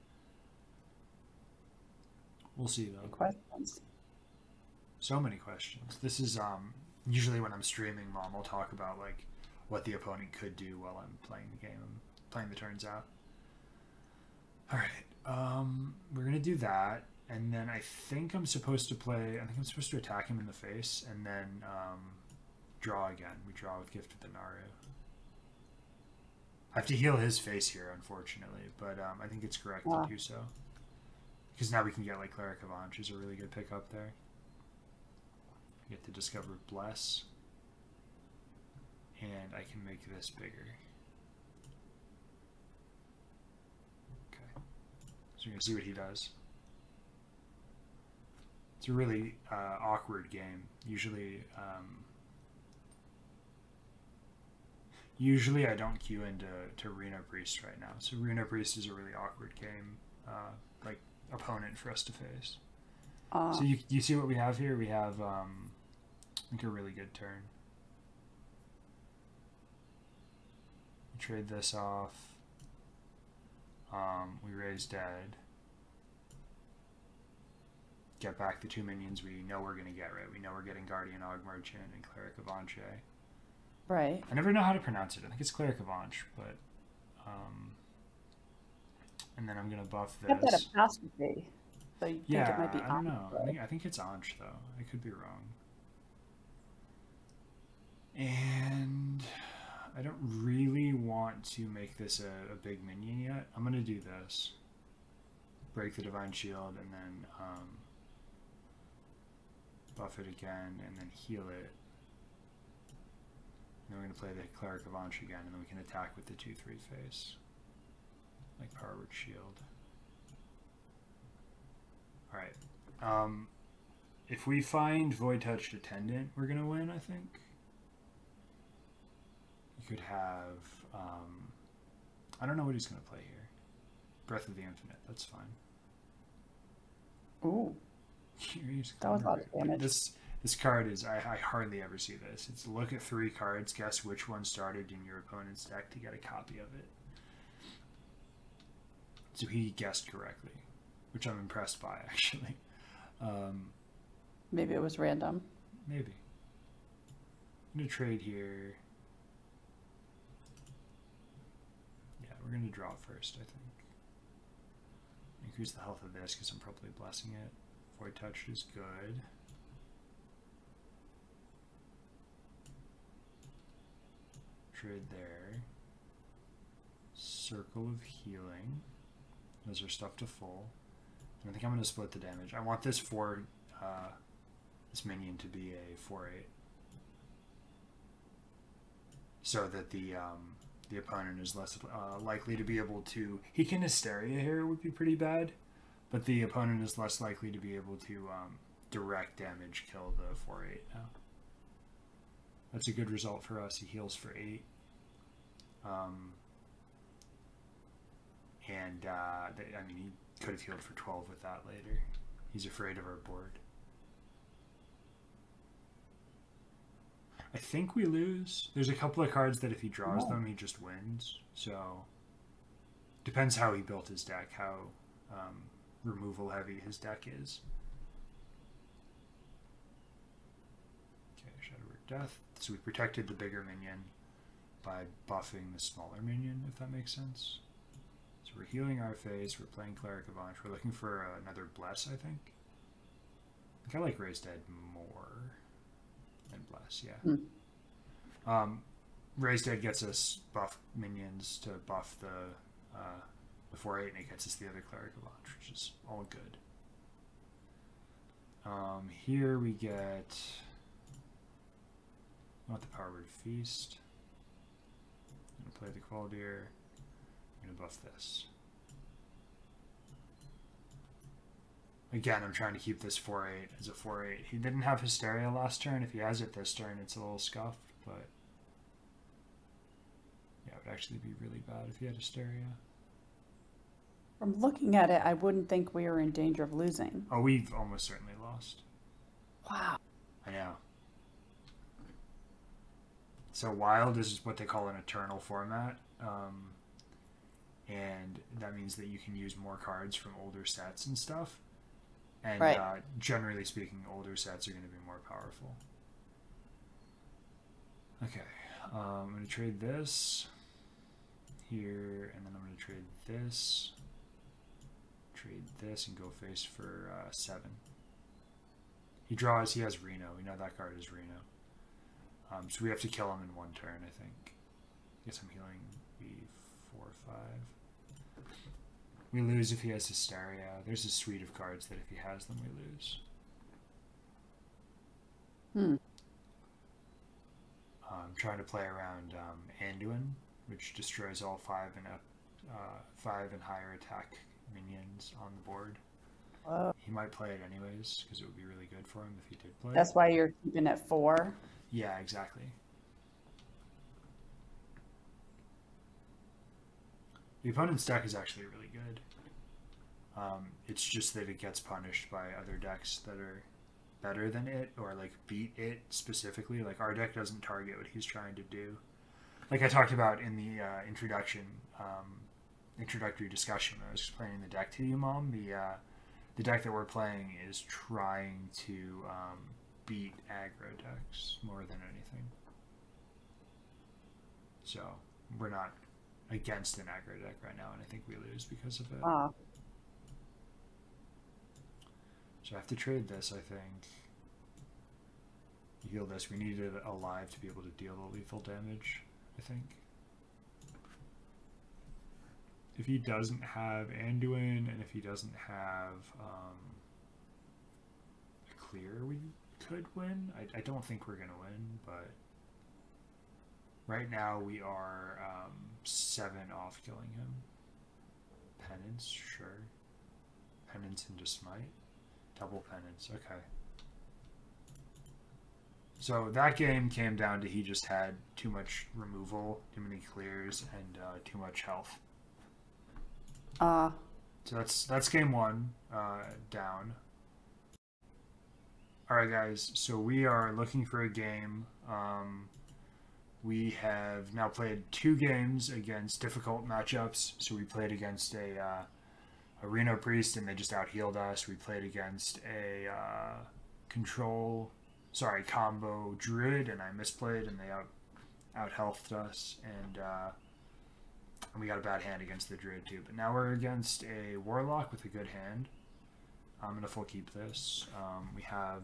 We'll see though. Questions. So many questions. This is usually when I'm streaming, Mom, I'll talk about like what the opponent could do while I'm playing the game. I'm playing the turns out. All right. We're gonna do that, and then I think I'm supposed to play. I think I'm supposed to attack him in the face, and then draw again. We draw with Gift of the Naru. I have to heal his face here, unfortunately, but I think it's correct to do so. Because now we can get like Cleric of Anj is a really good pickup there. We get to discover Bless. And I can make this bigger. Okay. So you're going to see what he does. It's a really awkward game. Usually Usually I don't queue into Reno Priest right now. So Reno Priest is a really awkward game, like opponent for us to face. So you see what we have here? We have I think a really good turn. Trade this off. We raise dead. Get back the 2 minions we know we're going to get, right? We know we're getting Guardian Og Merchant and Cleric of Anche. Right. I never know how to pronounce it. I think it's Cleric of Anche, but... and then I'm going to buff this. Got that apostrophe. So you think it might be I don't know. Anche. I think it's Anche, though. I could be wrong. And... I don't really want to make this a big minion yet. I'm going to do this. Break the Divine Shield, and then buff it again, and then heal it. And then we're going to play the Cleric of Anche again, and then we can attack with the 2/3 face. Like Power Word Shield. Alright. If we find Void Touched Attendant, we're going to win, I think. You could have, I don't know what he's going to play here. Breath of the Infinite, that's fine. Ooh. That was a lot of damage. This card is, I hardly ever see this. It's look at 3 cards, guess which one started in your opponent's deck to get a copy of it. So he guessed correctly, which I'm impressed by, actually. Maybe it was random. Maybe. I'm going to trade here. We're going to draw first, I think. Increase the health of this because I'm probably blessing it. Void Touched is good. Trade there. Circle of Healing. Those are stuff to full. And I think I'm going to split the damage. I want this this minion to be a 4/8. So that the opponent is less likely to be able to... He can Hysteria here, would be pretty bad, but the opponent is less likely to be able to direct damage kill the 4/8 now. That's a good result for us. He heals for 8. I mean, he could have healed for 12 with that later. He's afraid of our board. I think we lose. There's a couple of cards that if he draws them, he just wins. So, depends how he built his deck, how removal heavy his deck is. Okay, Shadowword Death. So we protected the bigger minion by buffing the smaller minion, if that makes sense. So we're healing our face, we're playing Cleric of Anche. We're looking for another Bless, I think. I think I like Raise Dead more than Bless, yeah. Raise Dead gets us buff minions to buff the 4/8, and it gets us the other Cleric of Anche, which is all good. Here we get... I want the Power Word Feast. I'm going to play the Qualdier. I'm going to buff this. Again, I'm trying to keep this 4/8 as a 4/8. He didn't have Hysteria last turn. If he has it this turn, it's a little scuffed, but... yeah, it would actually be really bad if he had Hysteria. From looking at it, I wouldn't think we were in danger of losing. Oh, we've almost certainly lost. Wow. I know. So Wild is what they call an eternal format. And that means that you can use more cards from older sets and stuff. And right. Generally speaking, older sets are going to be more powerful. Okay, I'm going to trade this here, and then I'm going to trade this, and go face for 7. He draws, he has Reno. We know that card is Reno. So we have to kill him in 1 turn, I think. I guess I'm healing B4/5. We lose if he has Hysteria. There's a suite of cards that if he has them, we lose. I'm trying to play around Anduin, which destroys all 5 and higher attack minions on the board. He might play it anyways, because it would be really good for him if he did play it. That's why you're keeping it 4? Yeah, exactly. The opponent's deck is actually really good. It's just that it gets punished by other decks that are better than it, or like beat it specifically. Like our deck doesn't target what he's trying to do. Like I talked about in the introductory discussion when I was explaining the deck to you, Mom. The deck that we're playing is trying to beat aggro decks more than anything. So we're not against an aggro deck right now, and I think we lose because of it. So I have to trade this, I think. Heal this. We need it alive to be able to deal the lethal damage, I think. If he doesn't have Anduin, and if he doesn't have a clear, we could win. I don't think we're going to win, but right now we are 7 off killing him. Penance, sure. Penance into Smite. Double Penance, okay. So that game came down to he just had too much removal, too many clears, and too much health. So that's game 1 down. Alright guys, so we are looking for a game. We have now played 2 games against difficult matchups. So we played against a Reno Priest and they just out-healed us. We played against a combo Druid and I misplayed and they out-healthed us. And we got a bad hand against the Druid too. But now we're against a Warlock with a good hand. I'm going to full keep this. We have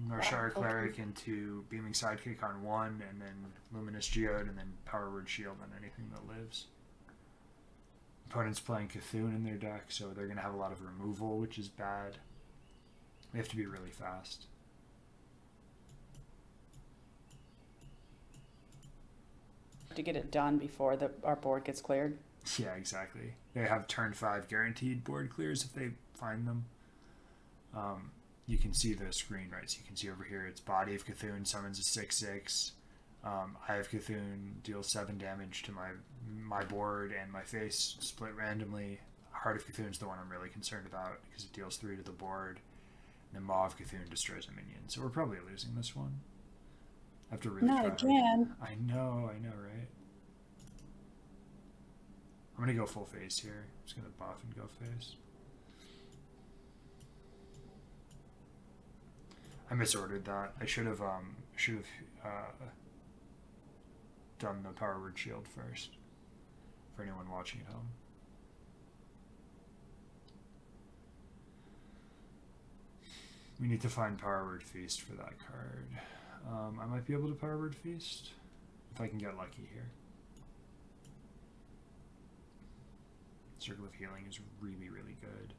Norshire Cleric into Beaming Sidekick on 1, and then Luminous Geode, and then Power Word Shield on anything that lives. Opponent's playing Cthulhu in their deck, so they're going to have a lot of removal, which is bad. We have to be really fast. To get it done before our board gets cleared. Yeah, exactly. They have turn 5 guaranteed board clears if they find them. You can see the screen, right? So you can see over here, it's Body of Cthulhu summons a 6/6. Eye of Cthulhu deals 7 damage to my board and my face split randomly. Heart of Cthulhu is the one I'm really concerned about because it deals 3 to the board. And then Maw of Cthulhu destroys a minion. So we're probably losing this one. I have to really Not again. I know, right? I'm gonna go full face here. I'm just gonna buff and go face. I misordered that. I should have done the Power Word Shield first for anyone watching at home. We need to find Power Word Feast for that card. I might be able to Power Word Feast if I can get lucky here. Circle of Healing is really, really good.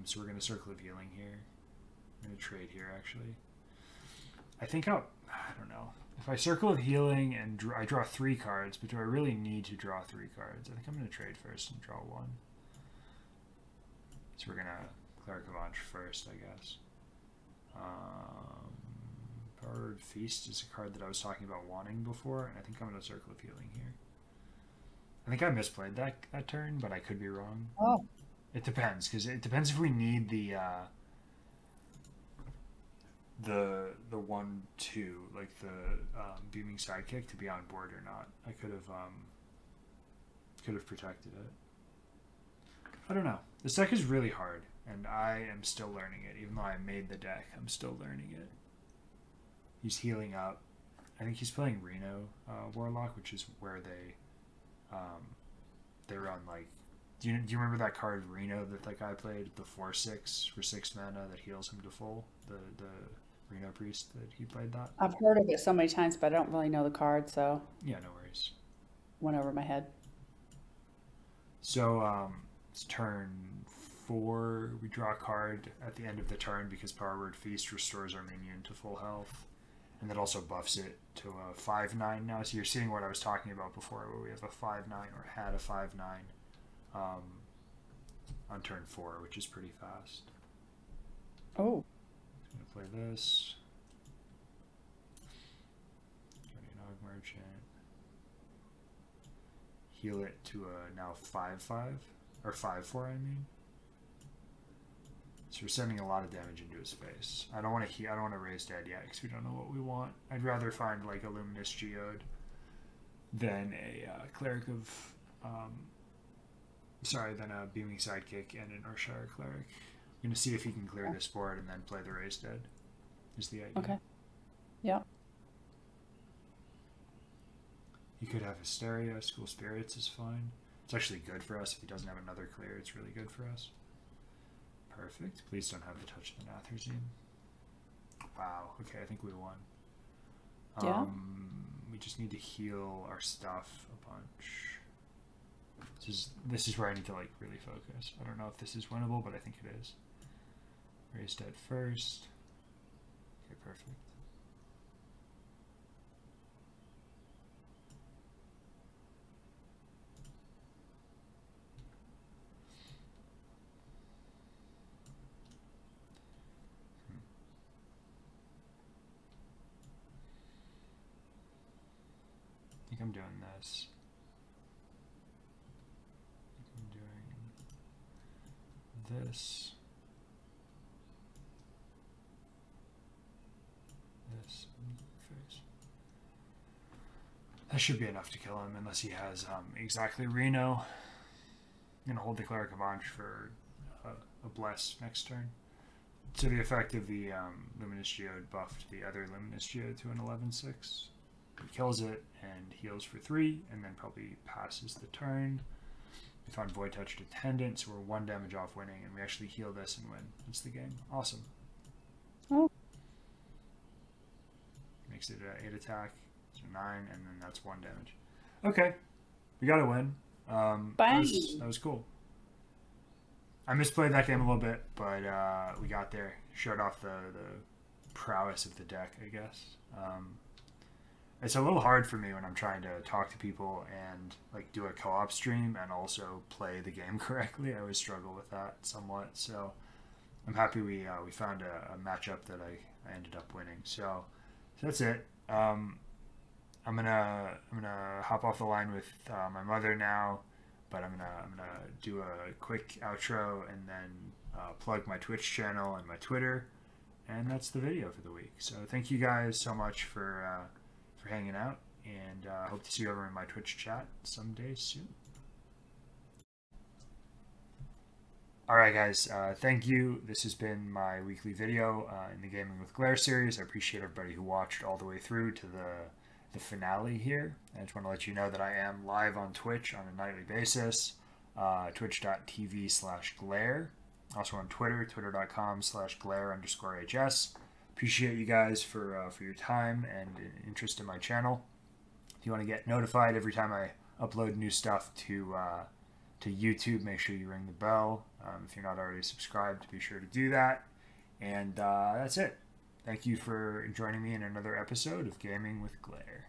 So we're going to Circle of Healing here. I'm going to trade here, actually. I think I don't know. If I Circle of Healing and I draw 3 cards, but do I really need to draw 3 cards? I think I'm going to trade first and draw 1. So we're going to Cleric of Anj first, I guess. Power Word Feast is a card that I was talking about wanting before, and I think I'm going to Circle of Healing here. I think I misplayed that turn, but I could be wrong. Oh. It depends, because it depends if we need the 1/2, like the Beaming Sidekick, to be on board or not. I could have protected it. I don't know. This deck is really hard, and I am still learning it. Even though I made the deck, I'm still learning it. He's healing up. I think he's playing Reno Warlock, which is where they run like. Do you remember that card Reno that guy played, the 4/6 for 6 mana that heals him to full? The Reno Priest that he played that. I've heard of it so many times, but I don't really know the card, so yeah, no worries. Went over my head. So it's turn 4. We draw a card at the end of the turn because Power Word Feast restores our minion to full health, and that also buffs it to a 5/9 now. So you're seeing what I was talking about before, where we have a 5/9 or had a 5/9 on turn 4, which is pretty fast. Oh. I'm gonna play this. Guardian Hog Merchant. heal it to a now 5/5 or 5/4. I mean. So we're sending a lot of damage into his face. I don't want to raise dead yet because we don't know what we want. I'd rather find like a Luminous Geode than a Cleric of, than a Beaming Sidekick and an Urshire Cleric. I'm gonna see if he can clear this board and then play the raise dead. Is the idea? Okay. Yeah. He could have Hysteria. School Spirits is fine. It's actually good for us if he doesn't have another clear. It's really good for us. Perfect. Please don't have the Touch of the Nathrazine. Wow. Okay, I think we won. Yeah. We just need to heal our stuff a bunch. This is where I need to like really focus. I don't know if this is winnable, but I think it is. Raise dead first. Okay, perfect. I think I'm doing this. I'm doing this. This face. That should be enough to kill him unless he has exactly Reno. I'm gonna hold the Cleric of Anj for a bless next turn. So the effect of the Luminous Geode buffed the other Luminous Geode to an 11/6. He kills it and heals for 3, and then probably passes the turn. We found Void Touch Attendant, so we're 1 damage off winning, and we actually heal this and win. That's the game. Awesome. Oh. Makes it an 8 attack, so 9, and then that's 1 damage. Okay, we got to win. That was cool. I misplayed that game a little bit, but we got there. Showed off the prowess of the deck, I guess. It's a little hard for me when I'm trying to talk to people and like do a co-op stream and also play the game correctly. I always struggle with that somewhat. So I'm happy we found a matchup that I ended up winning. So that's it. I'm gonna hop off the line with my mother now, but I'm gonna do a quick outro and then plug my Twitch channel and my Twitter, and that's the video for the week. So thank you guys so much for hanging out, and hope to see you over in my Twitch chat someday soon. Alright guys, thank you. This has been my weekly video in the Gaming with Glare series. I appreciate everybody who watched all the way through to the finale here. I just want to let you know that I am live on Twitch on a nightly basis, twitch.tv/glare. Also on Twitter, twitter.com/glare_HS. Appreciate you guys for your time and interest in my channel. If you want to get notified every time I upload new stuff to YouTube, make sure you ring the bell. If you're not already subscribed, be sure to do that. And that's it. Thank you for joining me in another episode of Gaming with Glare.